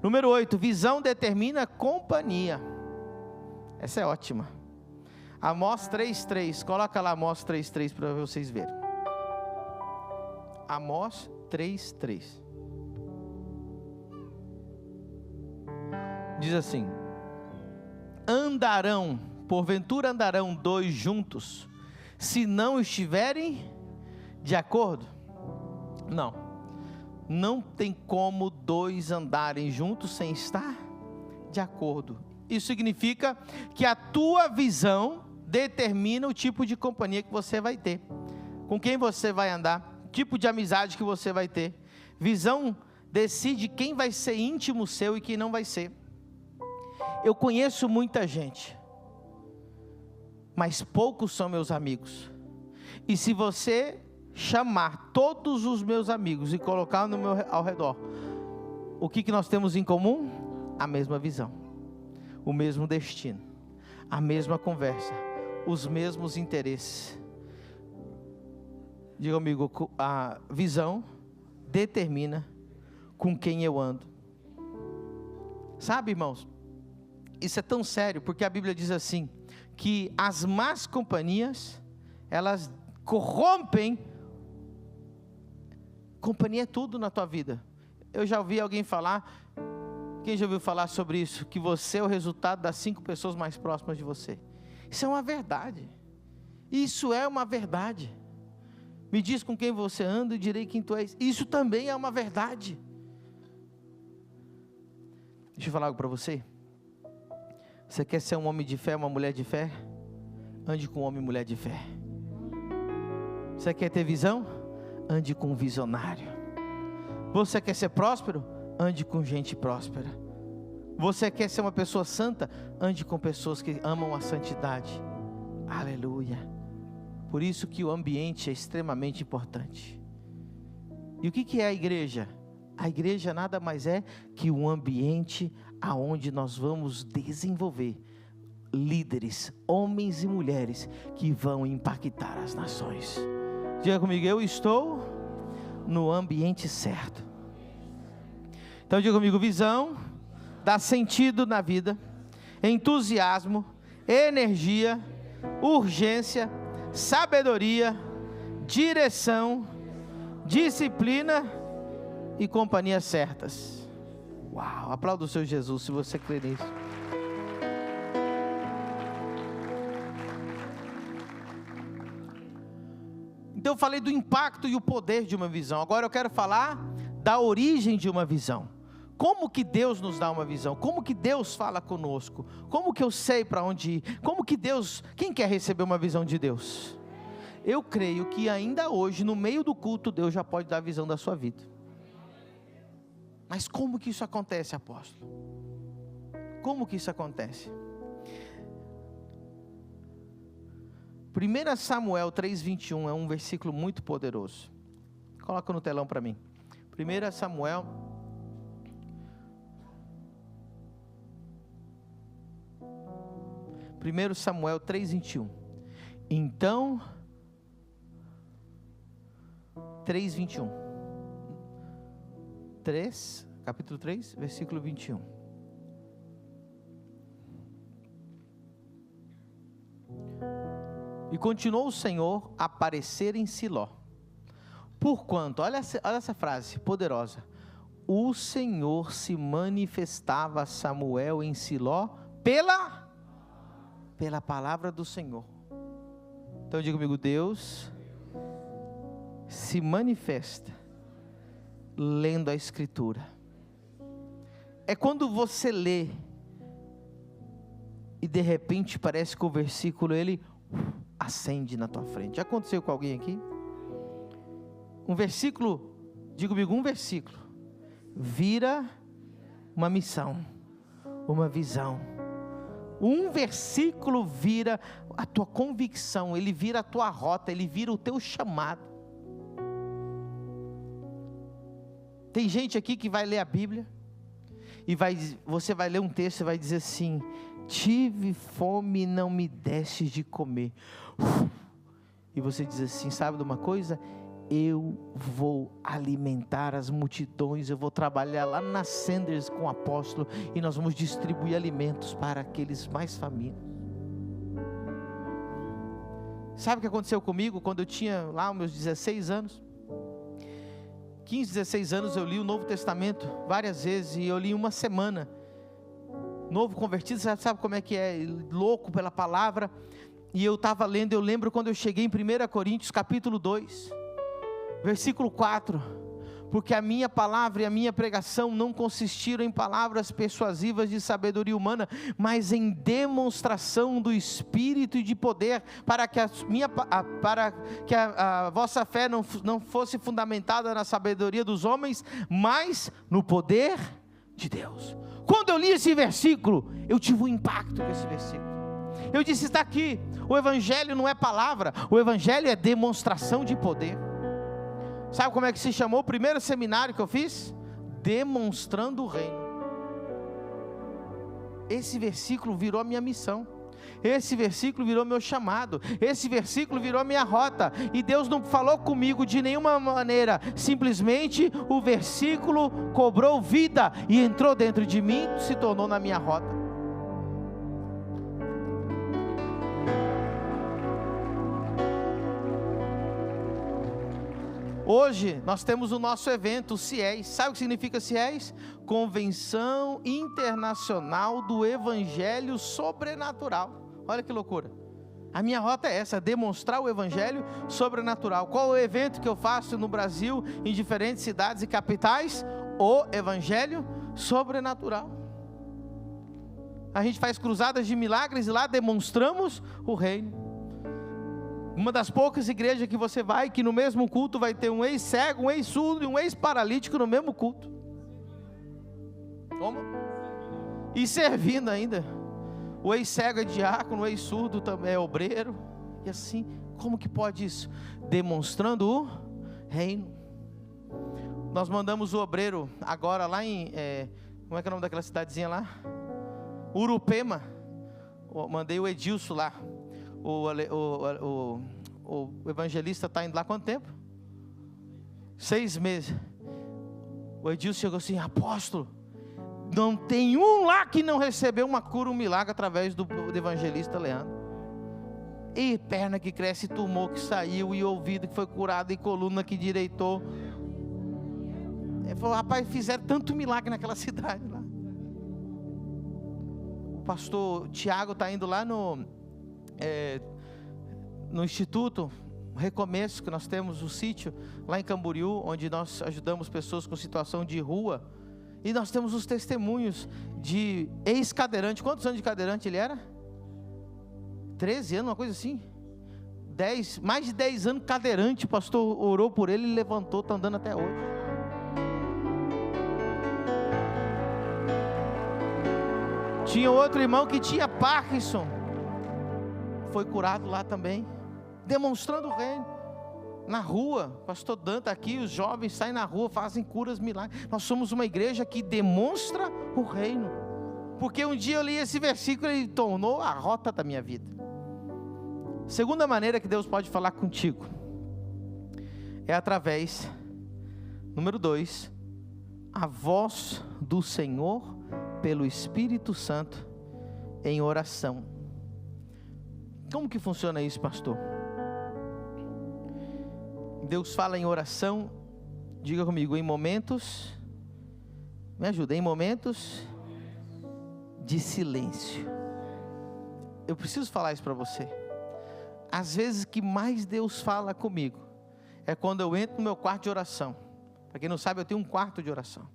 Número 8, visão determina companhia. Essa é ótima. Amós 3:3, coloca lá Amós 3:3 para vocês verem. Amós 3:3. Diz assim: porventura andarão dois juntos, se não estiverem de acordo? Não tem como dois andarem juntos sem estar de acordo. Isso significa que a tua visão determina o tipo de companhia que você vai ter, com quem você vai andar, tipo de amizade que você vai ter. Visão decide quem vai ser íntimo seu e quem não vai ser. Eu conheço muita gente, mas poucos são meus amigos. E se você chamar todos os meus amigos e colocar ao redor, o que nós temos em comum? A mesma visão, o mesmo destino, a mesma conversa, os mesmos interesses. Diga comigo: a visão determina com quem eu ando. Sabe, irmãos, isso é tão sério, porque a Bíblia diz assim, que as más companhias, elas corrompem. Companhia é tudo na tua vida. Eu já ouvi alguém falar, quem já ouviu falar sobre isso? Que você é o resultado das 5 pessoas mais próximas de você. Isso é uma verdade. Isso é uma verdade. Me diz com quem você anda e direi quem tu és. Isso também é uma verdade. Deixa eu falar algo para você. Você quer ser um homem de fé, uma mulher de fé? Ande com um homem e mulher de fé. Você quer ter visão? Ande com um visionário. Você quer ser próspero? Ande com gente próspera. Você quer ser uma pessoa santa? Ande com pessoas que amam a santidade. Aleluia. Por isso que o ambiente é extremamente importante. E o que é a igreja? A igreja nada mais é que um ambiente aonde nós vamos desenvolver líderes, homens e mulheres que vão impactar as nações. Diga comigo: eu estou no ambiente certo. Então diga comigo: visão dá sentido na vida, entusiasmo, energia, urgência, sabedoria, direção, disciplina e companhia certas. Uau, aplauda o seu Jesus se você crê nisso. Então eu falei do impacto e o poder de uma visão. Agora eu quero falar da origem de uma visão. Como que Deus nos dá uma visão? Como que Deus fala conosco? Como que eu sei para onde ir? Como que Deus... Quem quer receber uma visão de Deus? Eu creio que ainda hoje, no meio do culto, Deus já pode dar a visão da sua vida. Mas como que isso acontece, apóstolo? Como que isso acontece? 1 Samuel 3:21 é um versículo muito poderoso. Coloca no telão para mim. 1 Samuel 3:21. Então, 3:21. Capítulo 3, versículo 21. E continuou o Senhor a aparecer em Siló. Porquanto, olha essa frase poderosa. o Senhor se manifestava a Samuel em Siló pela palavra do Senhor. Então diga comigo, Deus se manifesta lendo a Escritura. É quando você lê e de repente parece que o versículo ele acende na tua frente. Já aconteceu com alguém aqui? Um versículo, diga comigo, um versículo vira uma missão, uma visão. Um versículo vira a tua convicção, ele vira a tua rota, ele vira o teu chamado. Tem gente aqui que vai ler a Bíblia e você vai ler um texto e vai dizer assim: tive fome e não me deste de comer. E você diz assim, sabe de uma coisa? Eu vou alimentar as multidões, eu vou trabalhar lá na Sanders com o apóstolo, e nós vamos distribuir alimentos para aqueles mais famintos. Sabe o que aconteceu comigo quando eu tinha lá os meus 16 anos? 15, 16 anos eu li o Novo Testamento várias vezes, e eu li uma semana. Novo convertido, você sabe como é que é, louco pela palavra. E eu estava lendo, eu lembro quando eu cheguei em 1 Coríntios capítulo 2, versículo 4, porque a minha palavra e a minha pregação não consistiram em palavras persuasivas de sabedoria humana, mas em demonstração do Espírito e de poder, para que a vossa fé não fosse fundamentada na sabedoria dos homens, mas no poder de Deus. Quando eu li esse versículo, eu tive um impacto com esse versículo. Eu disse, está aqui, o Evangelho não é palavra, o Evangelho é demonstração de poder. Sabe como é que se chamou o primeiro seminário que eu fiz? Demonstrando o reino. Esse versículo virou a minha missão. Esse versículo virou meu chamado. Esse versículo virou minha rota. E Deus não falou comigo de nenhuma maneira. Simplesmente o versículo cobrou vida e entrou dentro de mim, se tornou na minha rota. Hoje nós temos o nosso evento, o CIES. Sabe o que significa CIES? Convenção Internacional do Evangelho Sobrenatural. Olha que loucura. A minha rota é essa, demonstrar o Evangelho sobrenatural. Qual o evento que eu faço no Brasil, em diferentes cidades e capitais? O Evangelho sobrenatural. A gente faz cruzadas de milagres e lá demonstramos o reino. Uma das poucas igrejas que você vai, que no mesmo culto vai ter um ex-cego, um ex-surdo e um ex-paralítico no mesmo culto. Como? E servindo ainda. O ex-cego é diácono, o ex-surdo também é obreiro. E assim, como que pode isso? Demonstrando o reino. Nós mandamos o obreiro agora lá em, como é que é o nome daquela cidadezinha lá? Urupema. Mandei o Edilson lá. O evangelista está indo lá há quanto tempo? 6 meses. O Edilson chegou assim: apóstolo, não tem um lá que não recebeu uma cura, um milagre através do evangelista Leandro. E perna que cresce, tumor que saiu, e ouvido que foi curado, e coluna que direitou. Ele falou: rapaz, fizeram tanto milagre naquela cidade lá. O pastor Tiago está indo lá no Instituto Recomeço, que nós temos o sítio lá em Camboriú, onde nós ajudamos pessoas com situação de rua, e nós temos os testemunhos de ex-cadeirante. Quantos anos de cadeirante ele era? 13 anos, uma coisa assim. Mais de 10 anos cadeirante. O pastor orou por ele, ele levantou, está andando até hoje. Tinha outro irmão que tinha Parkinson, foi curado lá também, demonstrando o reino. Na rua, pastor Danta aqui, os jovens saem na rua, fazem curas, milagres. Nós somos uma igreja que demonstra o reino, porque um dia eu li esse versículo e tornou a rota da minha vida. Segunda maneira que Deus pode falar contigo é através, número 2, a voz do Senhor pelo Espírito Santo em oração. Como que funciona isso, pastor? Deus fala em oração, diga comigo, em momentos Me ajuda, em momentos de silêncio. Eu preciso falar isso para você. Às vezes que mais Deus fala comigo é quando eu entro no meu quarto de oração. Para quem não sabe, eu tenho um quarto de oração.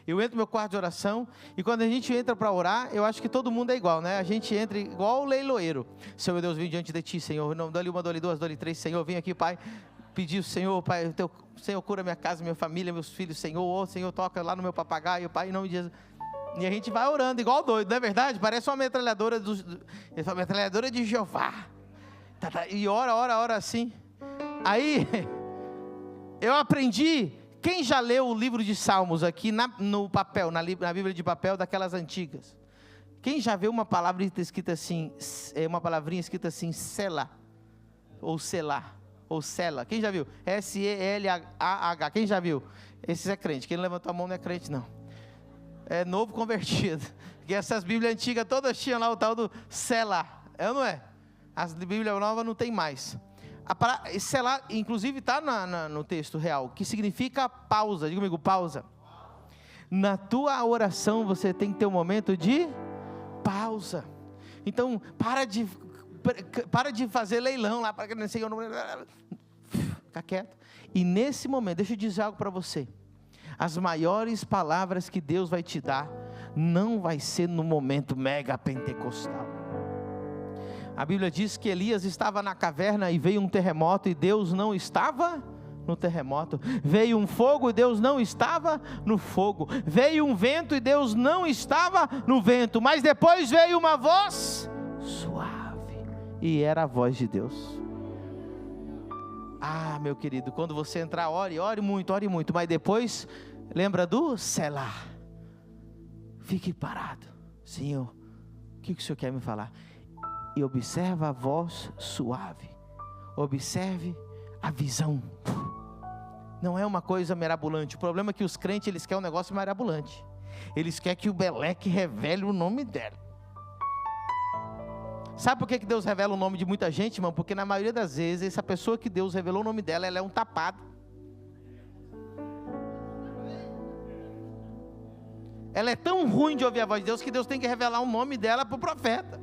Eu entro no meu quarto de oração, e quando a gente entra para orar, eu acho que todo mundo é igual, né? A gente entra igual o leiloeiro. Senhor, meu Deus, vim diante de Ti, Senhor. Não, dou-lhe uma, dou-lhe duas, dou-lhe três, Senhor. Vim aqui, Pai, pedir o Senhor, Pai, Senhor, cura minha casa, minha família, meus filhos, Senhor. Oh, Senhor, toca lá no meu papagaio, Pai, em nome de Jesus. E a gente vai orando igual doido, não é verdade? Parece uma metralhadora de Jeová. E ora assim. Aí, eu aprendi. Quem já leu o livro de Salmos aqui no papel, na Bíblia de papel daquelas antigas? Quem já viu uma palavra escrita assim, uma palavrinha escrita assim, Selá, ou Selá, ou Sela? Quem já viu? S-E-L-A-H, quem já viu? Esse é crente, quem não levantou a mão não é crente não. É novo convertido, porque essas Bíblias antigas todas tinham lá o tal do Selá, é ou não é? As Bíblias novas não tem mais. Selá, inclusive está no texto real, que significa pausa. Diga comigo, pausa. Na tua oração você tem que ter um momento de pausa. Então, para de fazer leilão lá, para que o Senhor não... Fica quieto. E nesse momento, deixa eu dizer algo para você. As maiores palavras que Deus vai te dar, não vai ser no momento mega pentecostal. A Bíblia diz que Elias estava na caverna e veio um terremoto e Deus não estava no terremoto. Veio um fogo e Deus não estava no fogo. Veio um vento e Deus não estava no vento. Mas depois veio uma voz suave e era a voz de Deus. Ah, meu querido, quando você entrar, ore muito, mas depois lembra do Selá. Fique parado. Senhor, o que o Senhor quer me falar? E observa a voz suave, observe a visão. Não é uma coisa mirabolante. O problema é que os crentes, eles querem um negócio mirabolante. Eles querem que o Beleque revele o nome dela. Sabe por que Deus revela o nome de muita gente, irmão? Porque na maioria das vezes, essa pessoa que Deus revelou o nome dela, ela é um tapado. Ela é tão ruim de ouvir a voz de Deus, que Deus tem que revelar o nome dela para o profeta.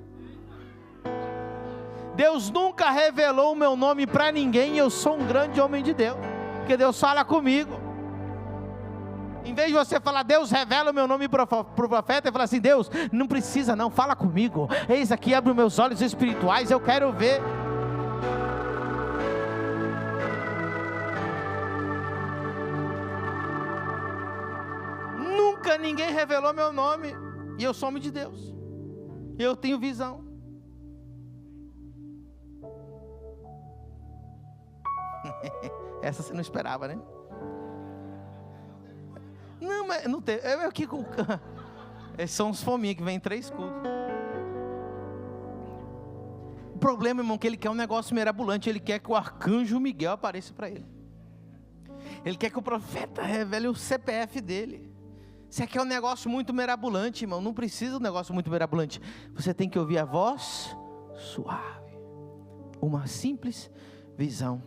Deus nunca revelou o meu nome para ninguém, e eu sou um grande homem de Deus, porque Deus fala comigo. Em vez de você falar, Deus revela o meu nome para o profeta, e falar assim, Deus, não precisa não, fala comigo, eis aqui, abre os meus olhos espirituais, eu quero ver. Nunca ninguém revelou meu nome, e eu sou homem de Deus, eu tenho visão. Essa você não esperava, né? Não, mas não tem. Eu aqui com. Esses são os fominhos que vem 3 cultos. O problema, irmão, é que ele quer um negócio mirabolante. Ele quer que o arcanjo Miguel apareça para ele. Ele quer que o profeta revele o CPF dele. Você quer um negócio muito mirabolante, irmão? Não precisa de um negócio muito mirabolante. Você tem que ouvir a voz suave. Uma simples visão.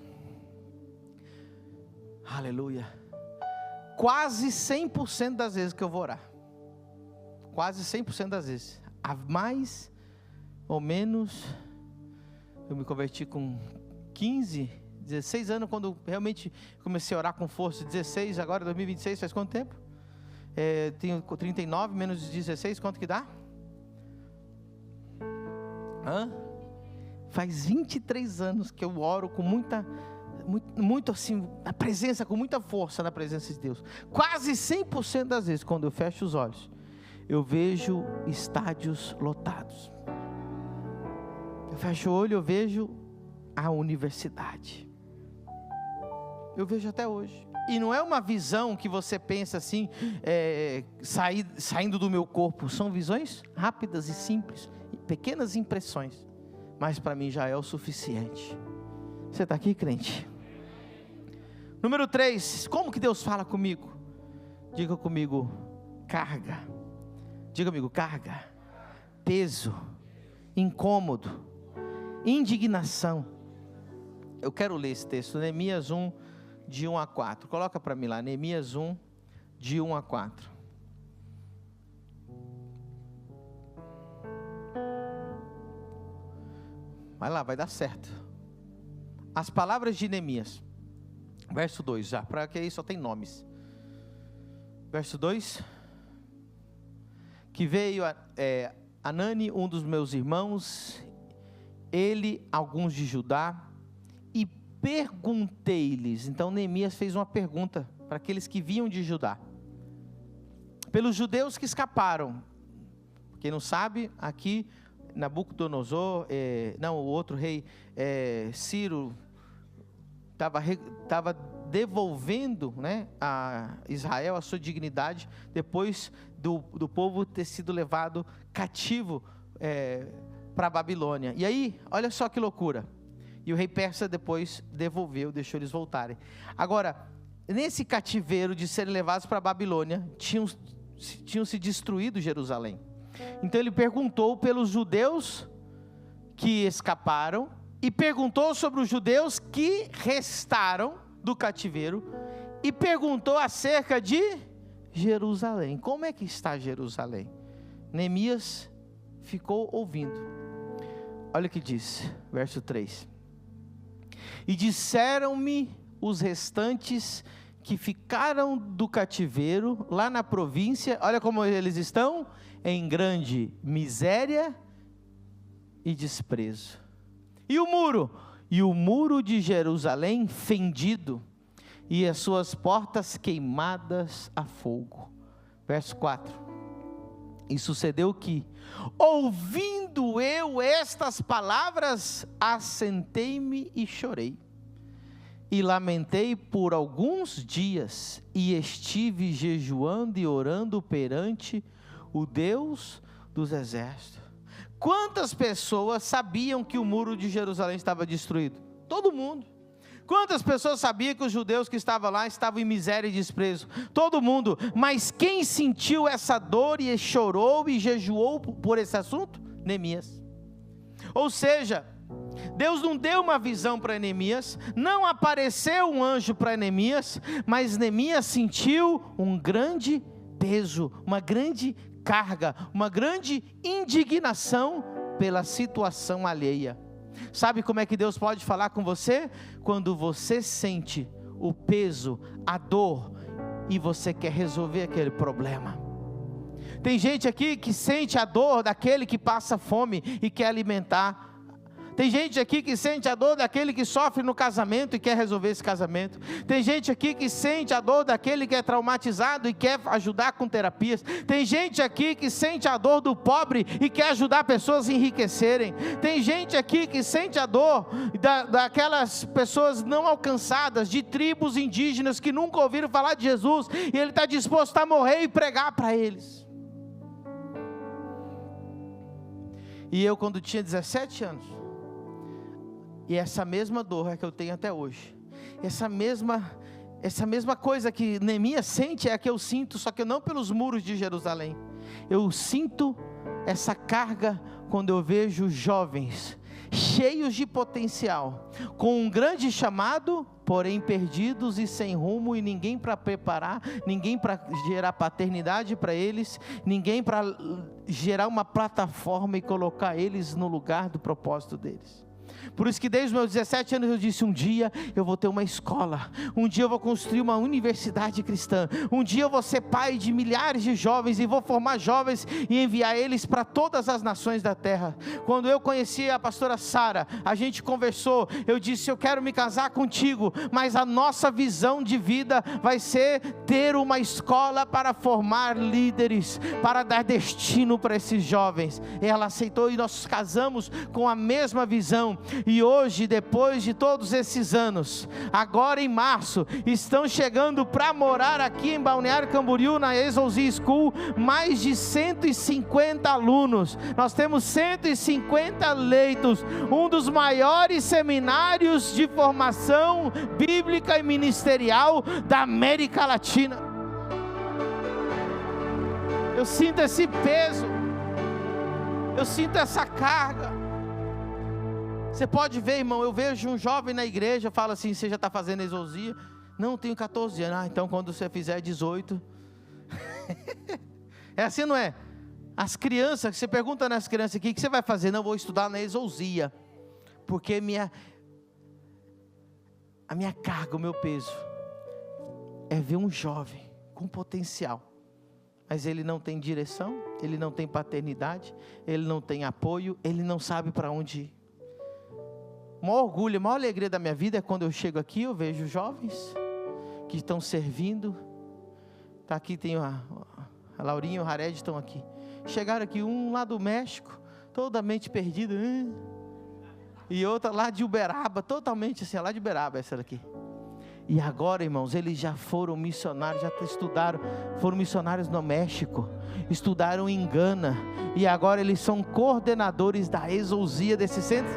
Aleluia. Quase 100% das vezes que eu vou orar, quase 100% das vezes, a mais ou menos, eu me converti com 15, 16 anos, quando realmente comecei a orar com força. 16, agora 2026, faz quanto tempo? Tenho 39, menos 16, quanto que dá? Faz 23 anos que eu oro com muito assim, a presença, com muita força na presença de Deus. Quase 100% das vezes, quando eu fecho os olhos, eu vejo estádios lotados. Eu fecho o olho, eu vejo a universidade. Eu vejo até hoje. E não é uma visão que você pensa assim, saindo do meu corpo. São visões rápidas e simples, pequenas impressões, mas para mim já é o suficiente. Você está aqui, crente? Número 3, como que Deus fala comigo? Diga comigo, carga. Diga comigo, carga, peso, incômodo, indignação. Eu quero ler esse texto, Neemias 1, de 1 a 4. Coloca para mim lá, Neemias 1, de 1 a 4. vai lá, vai dar certo. As palavras de Neemias, verso 2, já, para que aí só tem nomes. Verso 2, que veio Anani, um dos meus irmãos, ele, alguns de Judá, e perguntei-lhes. Então Neemias fez uma pergunta para aqueles que vinham de Judá, pelos judeus que escaparam. Quem não sabe, aqui Nabucodonosor, o outro rei, Ciro, estava devolvendo, né, a Israel a sua dignidade, depois do povo ter sido levado cativo para a Babilônia. E aí, olha só que loucura, e o rei persa depois devolveu, deixou eles voltarem. Agora, nesse cativeiro de serem levados para a Babilônia, tinham se destruído Jerusalém. Então ele perguntou pelos judeus que escaparam, e perguntou sobre os judeus que restaram do cativeiro, e perguntou acerca de Jerusalém. Como é que está Jerusalém? Neemias ficou ouvindo. Olha o que diz, verso 3. E disseram-me os restantes que ficaram do cativeiro lá na província, olha como eles estão, em grande miséria e desprezo. E o muro? E o muro de Jerusalém fendido, e as suas portas queimadas a fogo. Verso 4. E sucedeu que, ouvindo eu estas palavras, assentei-me e chorei, e lamentei por alguns dias, e estive jejuando e orando perante o Deus dos exércitos. Quantas pessoas sabiam que o muro de Jerusalém estava destruído? Todo mundo. Quantas pessoas sabiam que os judeus que estavam lá estavam em miséria e desprezo? Todo mundo. Mas quem sentiu essa dor e chorou e jejuou por esse assunto? Neemias. Ou seja, Deus não deu uma visão para Neemias, não apareceu um anjo para Neemias, mas Neemias sentiu um grande peso, uma grande carga, uma grande indignação pela situação alheia. Sabe como é que Deus pode falar com você? Quando você sente o peso, a dor, e você quer resolver aquele problema. Tem gente aqui que sente a dor daquele que passa fome e quer alimentar. Tem gente aqui que sente a dor daquele que sofre no casamento e quer resolver esse casamento. Tem gente aqui que sente a dor daquele que é traumatizado e quer ajudar com terapias. Tem gente aqui que sente a dor do pobre e quer ajudar pessoas a enriquecerem. Tem gente aqui que sente a dor daquelas pessoas não alcançadas, de tribos indígenas que nunca ouviram falar de Jesus, e ele está disposto a morrer e pregar para eles. E eu, quando tinha 17 anos, e essa mesma dor é que eu tenho até hoje, essa mesma coisa que Neemias sente é a que eu sinto, só que não pelos muros de Jerusalém. Eu sinto essa carga quando eu vejo jovens cheios de potencial, com um grande chamado, porém perdidos e sem rumo, e ninguém para preparar, ninguém para gerar paternidade para eles, ninguém para gerar uma plataforma e colocar eles no lugar do propósito deles. Por isso que desde os meus 17 anos eu disse, um dia eu vou ter uma escola, um dia eu vou construir uma universidade cristã, um dia eu vou ser pai de milhares de jovens, e vou formar jovens e enviar eles para todas as nações da terra. Quando eu conheci a pastora Sara, a gente conversou, eu disse, eu quero me casar contigo, mas a nossa visão de vida vai ser ter uma escola para formar líderes, para dar destino para esses jovens. E ela aceitou, e nós casamos com a mesma visão. E hoje, depois de todos esses anos, agora em março, estão chegando para morar aqui em Balneário Camboriú, na Exousia School, mais de 150 alunos. Nós temos 150 leitos, um dos maiores seminários de formação bíblica e ministerial da América Latina. Eu sinto esse peso, eu sinto essa carga. Você pode ver, irmão, eu vejo um jovem na igreja, fala assim, você já está fazendo exousia? Não, tenho 14 anos. Então quando você fizer 18. É assim, não é? As crianças, você pergunta nas crianças aqui, o que você vai fazer? Não, vou estudar na exousia. porque a minha carga, o meu peso, é ver um jovem com potencial, mas ele não tem direção, ele não tem paternidade, ele não tem apoio, ele não sabe para onde ir. O maior orgulho, a maior alegria da minha vida é quando eu chego aqui, eu vejo jovens que estão servindo. Está aqui, tem a Laurinha e o Hared estão aqui. Chegaram aqui, um lá do México, totalmente perdido, e outra lá de Uberaba, totalmente assim, lá de Uberaba essa daqui. E agora, irmãos, eles já foram missionários, já estudaram, foram missionários no México, estudaram em Gana, e agora eles são coordenadores da exousia desse centro.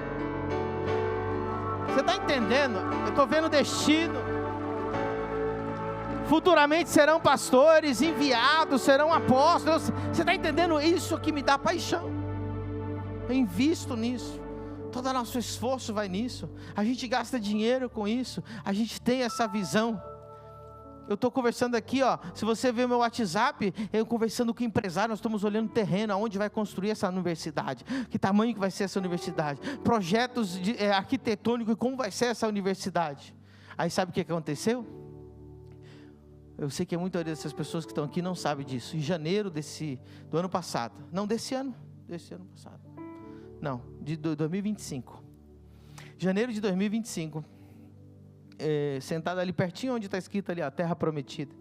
Você está entendendo? Eu estou vendo o destino. Futuramente serão pastores, enviados, serão apóstolos. Você está entendendo? Isso que me dá paixão. Eu invisto nisso. Todo o nosso esforço vai nisso. A gente gasta dinheiro com isso. A gente tem essa visão. Eu estou conversando aqui, ó. Se você ver meu WhatsApp, eu conversando com o empresário, nós estamos olhando o terreno, aonde vai construir essa universidade, que tamanho que vai ser essa universidade, projetos arquitetônicos e como vai ser essa universidade. Aí sabe o que aconteceu? Eu sei que muitas dessas pessoas que estão aqui não sabem disso. Em janeiro do ano passado, não desse ano passado, não, de 2025. Janeiro de 2025. Sentado ali pertinho onde está escrito ali, a terra prometida,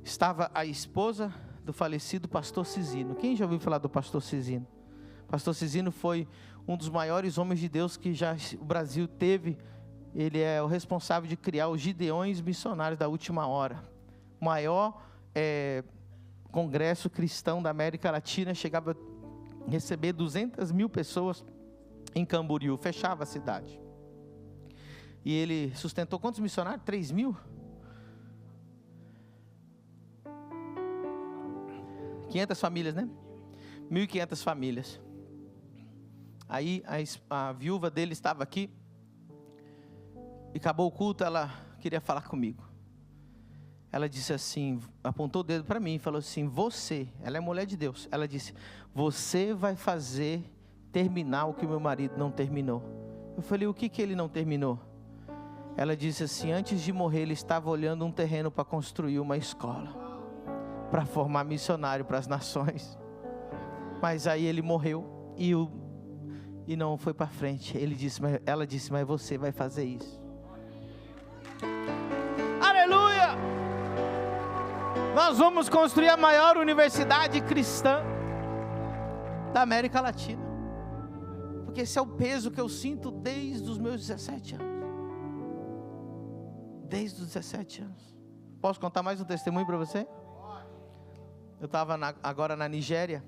estava a esposa do falecido pastor Cisino. Quem já ouviu falar do pastor Cisino? Pastor Cisino foi um dos maiores homens de Deus que já o Brasil teve. Ele é o responsável de criar os Gideões Missionários da Última Hora, o maior congresso cristão da América Latina. Chegava a receber 200 mil pessoas em Camboriú, fechava a cidade. E ele sustentou quantos missionários? 3 mil? 500 famílias, né? 1.500 famílias. Aí a viúva dele estava aqui, e acabou o culto, ela queria falar comigo. Ela disse assim, apontou o dedo para mim e falou assim: ela é mulher de Deus, ela disse: você vai fazer terminar o que o meu marido não terminou. Eu falei: o que ele não terminou? Ela disse assim: antes de morrer ele estava olhando um terreno para construir uma escola, para formar missionário para as nações, mas aí ele morreu e não foi para frente. Ela disse: mas você vai fazer isso. Aleluia! Nós vamos construir a maior universidade cristã da América Latina, porque esse é o peso que eu sinto desde os meus 17 anos. Desde os 17 anos. Posso contar mais um testemunho para você? Eu estava agora na Nigéria,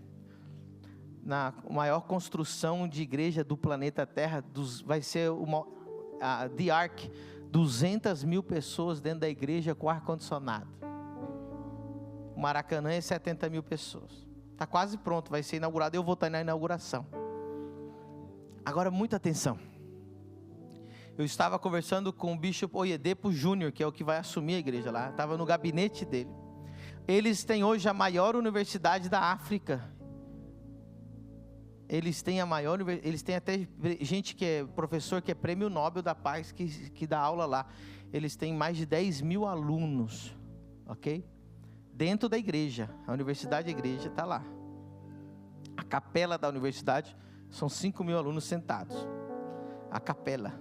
na maior construção de igreja do planeta Terra. Vai ser The Ark, 200 mil pessoas dentro da igreja com ar-condicionado. O Maracanã é 70 mil pessoas. Está quase pronto, vai ser inaugurado. Eu vou estar na inauguração. Agora, muita atenção. Eu estava conversando com o Bishop Oyedepo Júnior, que é o que vai assumir a igreja lá. Estava no gabinete dele. Eles têm hoje a maior universidade da África. Eles têm até gente que é professor, que é prêmio Nobel da Paz, que dá aula lá. Eles têm mais de 10 mil alunos, ok? Dentro da igreja, a universidade da igreja está lá. A capela da universidade são 5 mil alunos sentados. A capela.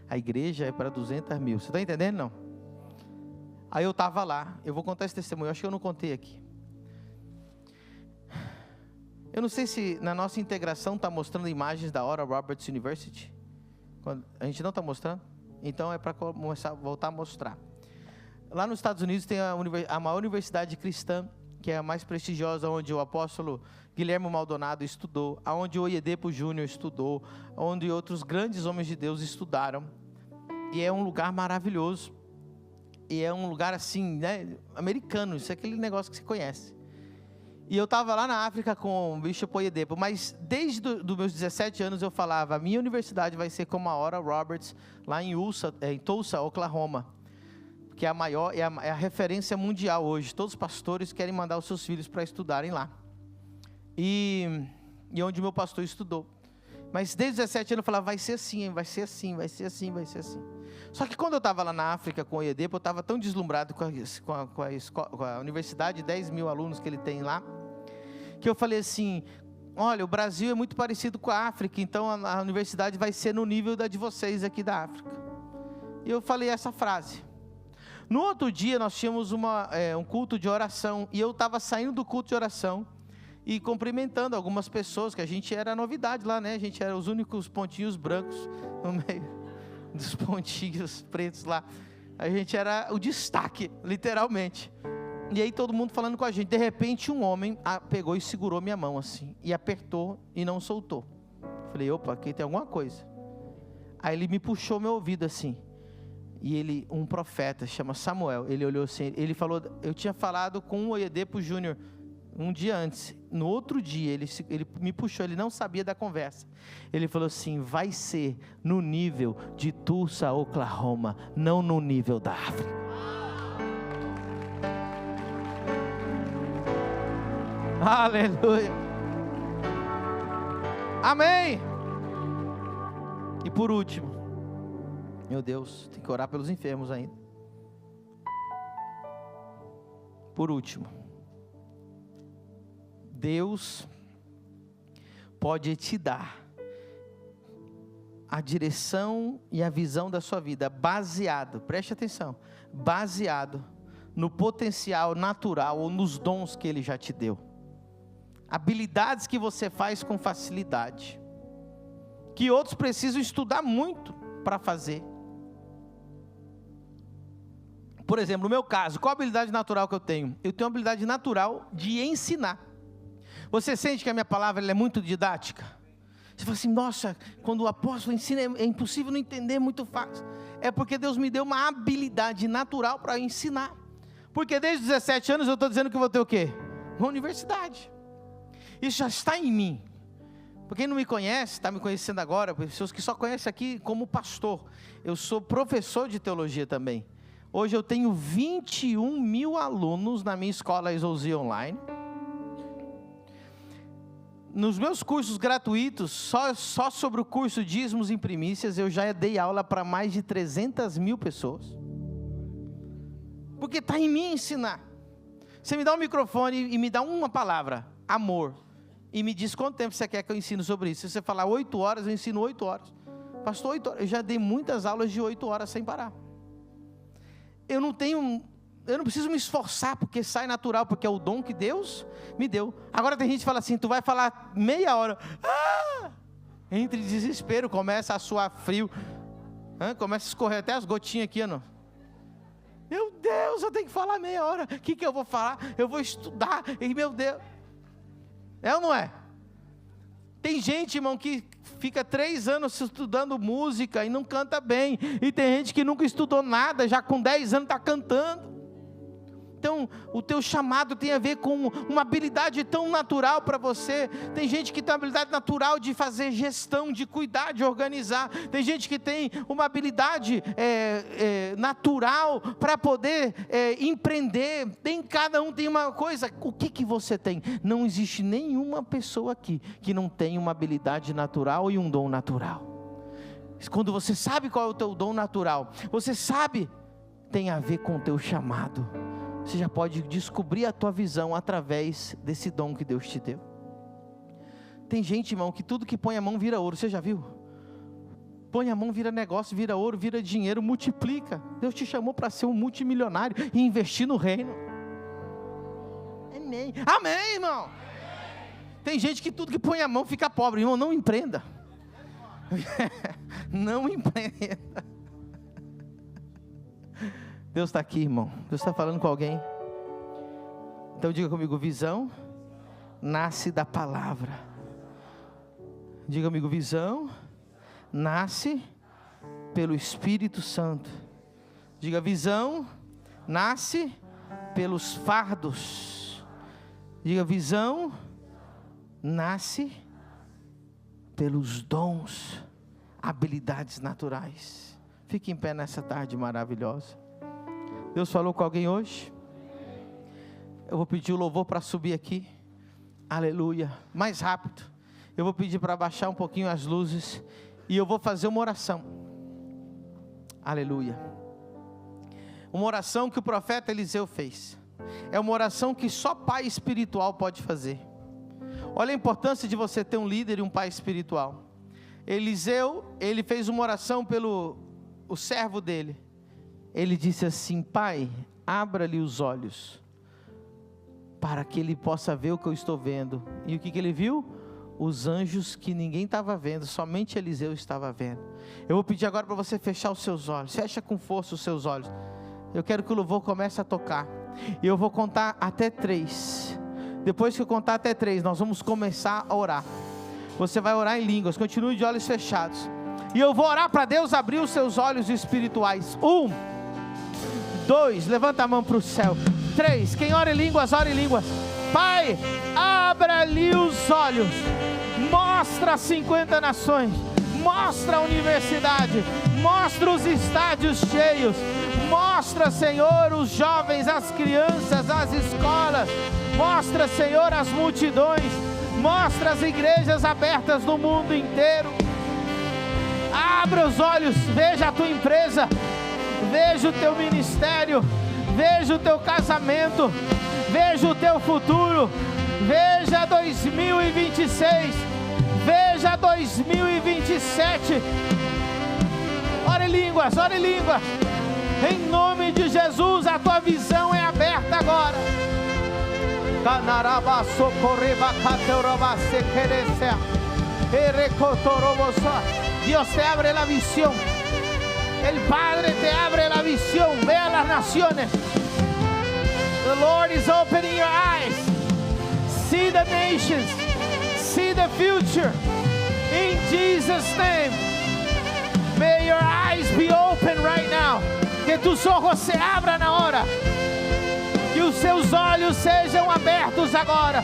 A igreja é para 200 mil. Você está entendendo, não? Aí eu estava lá. Eu vou contar esse testemunho. Eu acho que eu não contei aqui. Eu não sei se na nossa integração está mostrando imagens da Oral Roberts University. A gente não está mostrando? Então é para voltar a mostrar. Lá nos Estados Unidos tem a maior universidade cristã, que é a mais prestigiosa, onde o apóstolo Guilherme Maldonado estudou, onde o Oyedepo Júnior estudou, onde outros grandes homens de Deus estudaram. E é um lugar maravilhoso. E é um lugar assim, né, americano. Isso é aquele negócio que você conhece. E eu estava lá na África com o Bishop Oyedepo, mas desde os meus 17 anos eu falava: a minha universidade vai ser como a Oral Roberts, lá em Tulsa, Oklahoma, que é a maior, é a referência mundial hoje. Todos os pastores querem mandar os seus filhos para estudarem lá. E onde meu pastor estudou. Mas desde os 17 anos eu falava, vai ser assim, vai ser assim, vai ser assim, vai ser assim. Só que quando eu estava lá na África com o IEDEPO, eu estava tão deslumbrado com a universidade, 10 mil alunos que ele tem lá, que eu falei assim, olha, o Brasil é muito parecido com a África, então a universidade vai ser no nível da de vocês aqui da África. E eu falei essa frase. No outro dia nós tínhamos um culto de oração, e eu estava saindo do culto de oração, e cumprimentando algumas pessoas, que a gente era novidade lá, né? A gente era os únicos pontinhos brancos no meio dos pontinhos pretos lá. A gente era o destaque, literalmente. E aí todo mundo falando com a gente. De repente um homem pegou e segurou minha mão assim, e apertou e não soltou. Falei, opa, aqui tem alguma coisa. Aí ele me puxou meu ouvido assim. E um profeta, chama Samuel, ele olhou assim, ele falou, eu tinha falado com o Oyedepo Júnior um dia antes. No outro dia ele me puxou, ele não sabia da conversa. Ele falou assim, vai ser no nível de Tulsa, Oklahoma, não no nível da África. Aleluia. Amém. E por último, meu Deus, tem que orar pelos enfermos ainda. Por último, Deus pode te dar a direção e a visão da sua vida baseado, preste atenção, baseado no potencial natural ou nos dons que Ele já te deu. Habilidades que você faz com facilidade, que outros precisam estudar muito para fazer. Por exemplo, no meu caso, qual a habilidade natural que eu tenho? Eu tenho a habilidade natural de ensinar. Você sente que a minha palavra ela é muito didática? Você fala assim, nossa, quando o apóstolo ensina é impossível não entender, muito fácil. É porque Deus me deu uma habilidade natural para ensinar. Porque desde os 17 anos eu estou dizendo que eu vou ter o quê? Uma universidade. Isso já está em mim. Para quem não me conhece, está me conhecendo agora, pessoas que só conhecem aqui como pastor. Eu sou professor de teologia também. Hoje eu tenho 21 mil alunos na minha escola Exousia Online. Nos meus cursos gratuitos, só sobre o curso Dízimos e Primícias, eu já dei aula para mais de 300 mil pessoas. Porque está em mim ensinar. Você me dá um microfone e me dá uma palavra, amor, e me diz quanto tempo você quer que eu ensine sobre isso. Se você falar 8 horas, eu ensino 8 horas. Pastor, 8 horas. Eu já dei muitas aulas de 8 horas sem parar. Eu não preciso me esforçar, porque sai natural, porque é o dom que Deus me deu. Agora tem gente que fala assim, tu vai falar meia hora, entre desespero, começa a suar frio, começa a escorrer até as gotinhas aqui, não. Meu Deus, eu tenho que falar meia hora, o que eu vou falar? Eu vou estudar, e meu Deus, é ou não é? Tem gente, irmão, que fica 3 anos estudando música e não canta bem, e tem gente que nunca estudou nada, já com 10 anos está cantando. Então, o teu chamado tem a ver com uma habilidade tão natural para você. Tem gente que tem uma habilidade natural de fazer gestão, de cuidar, de organizar. Tem gente que tem uma habilidade natural para poder empreender. Cada um tem uma coisa. O que você tem? Não existe nenhuma pessoa aqui que não tenha uma habilidade natural e um dom natural. Quando você sabe qual é o teu dom natural, você sabe, tem a ver com o teu chamado. Você já pode descobrir a tua visão através desse dom que Deus te deu. Tem gente, irmão, que tudo que põe a mão vira ouro. Você já viu? Põe a mão, vira negócio, vira ouro, vira dinheiro, multiplica. Deus te chamou para ser um multimilionário e investir no reino. Amém. Amém, irmão. Amém. Tem gente que tudo que põe a mão fica pobre. Irmão, não empreenda. Não empreenda. Deus está aqui, irmão. Deus está falando com alguém. Então diga comigo, visão nasce da palavra. Diga comigo, visão nasce pelo Espírito Santo. Diga, visão nasce pelos fardos. Diga, visão nasce pelos dons, habilidades naturais. Fique em pé nessa tarde maravilhosa. Deus falou com alguém hoje? Eu vou pedir o louvor para subir aqui. Aleluia. Mais rápido. eu vou pedir para baixar um pouquinho as luzes e eu vou fazer uma oração. Aleluia. Uma oração que o profeta Eliseu fez. É uma oração que só pai espiritual pode fazer. Olha a importância de você ter um líder e um pai espiritual. Eliseu, ele fez uma oração pelo servo dele. Ele disse assim: Pai, abra-lhe os olhos, para que ele possa ver o que eu estou vendo. E o que ele viu? Os anjos que ninguém estava vendo, somente Eliseu estava vendo. Eu vou pedir agora para você fechar os seus olhos. Fecha com força os seus olhos. Eu quero que o louvor comece a tocar. E eu vou contar até 3. Depois que eu contar até 3, nós vamos começar a orar. Você vai orar em línguas, continue de olhos fechados. E eu vou orar para Deus abrir os seus olhos espirituais. 1, 2, levanta a mão para o céu. 3, quem ora em línguas, ora em línguas. Pai, abra-lhe os olhos. Mostra 50 nações. Mostra a universidade. Mostra os estádios cheios. Mostra, Senhor, os jovens, as crianças, as escolas. Mostra, Senhor, as multidões. Mostra as igrejas abertas no mundo inteiro. Abra os olhos, veja a tua empresa, veja o teu ministério, veja o teu casamento, veja o teu futuro, veja 2026, veja 2027. Ore em línguas, ore em línguas. Em nome de Jesus, a tua visão é aberta agora. Dios te abre la visión. El Padre te abre la visión. Ve a las naciones. The Lord is opening your eyes. See the nations. See the future. In Jesus' name. May your eyes be open right now. Que tus ojos se abran ahora. Que os seus olhos sejam abertos agora.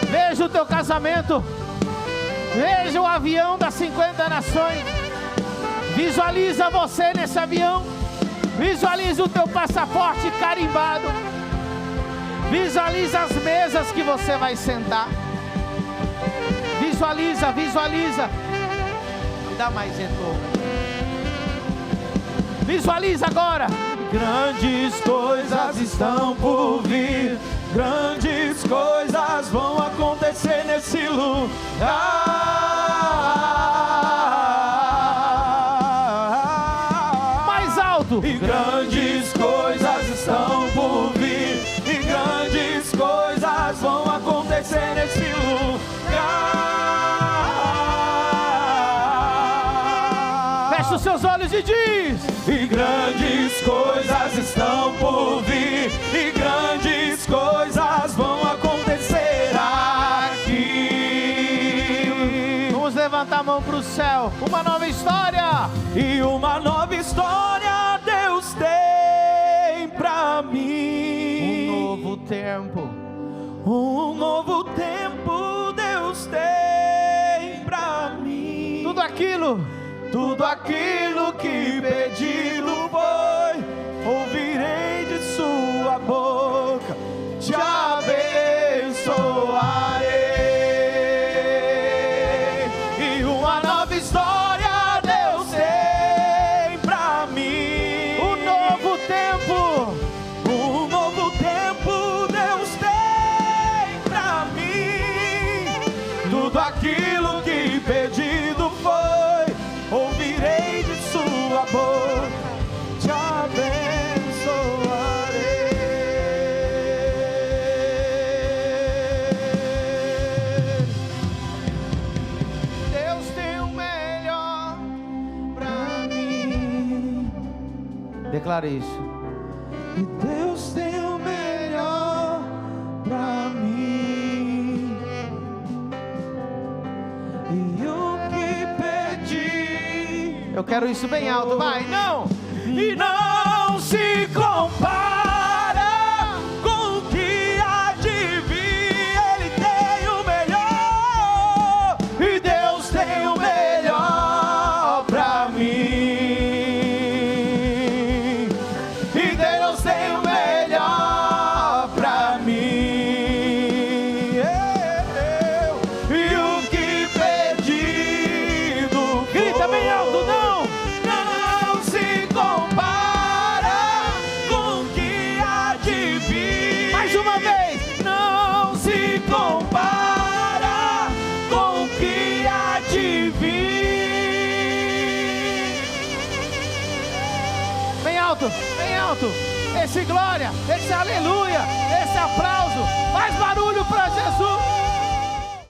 Veja o teu casamento. Veja o avião das 50 nações. Visualiza você nesse avião. Visualiza o teu passaporte carimbado. Visualiza as mesas que você vai sentar. Visualiza, visualiza. Me dá mais retorno. Visualiza agora. Grandes coisas estão por vir. Grandes coisas vão acontecer nesse lugar. Mais alto. E grandes coisas estão por vir. E grandes coisas vão acontecer nesse lugar. Fecha os seus olhos e diz: e grandes coisas estão por vir. E grandes coisas vão acontecer aqui. Vamos levantar a mão para o céu. Uma nova história. E uma nova história Deus tem para mim. Um novo tempo. Um novo tempo Deus tem para mim. Tudo aquilo que pedido foi, ouvirei de sua boca, te abençoarei. E uma nova história Deus tem pra mim. Um novo tempo Deus tem pra mim. Tudo aquilo que pedido foi, ouvirei de sua boca, te abençoarei. Deus tem o melhor pra mim. Declare isso. E Deus tem o melhor pra mim. E o que pedi, eu quero isso bem alto, vai, não! E não se compara com o que há de vir. Ele tem o melhor, e Deus tem o melhor pra mim. E Deus tem o melhor pra mim. E o que pedi, pronto. Esse glória, esse aleluia, esse aplauso.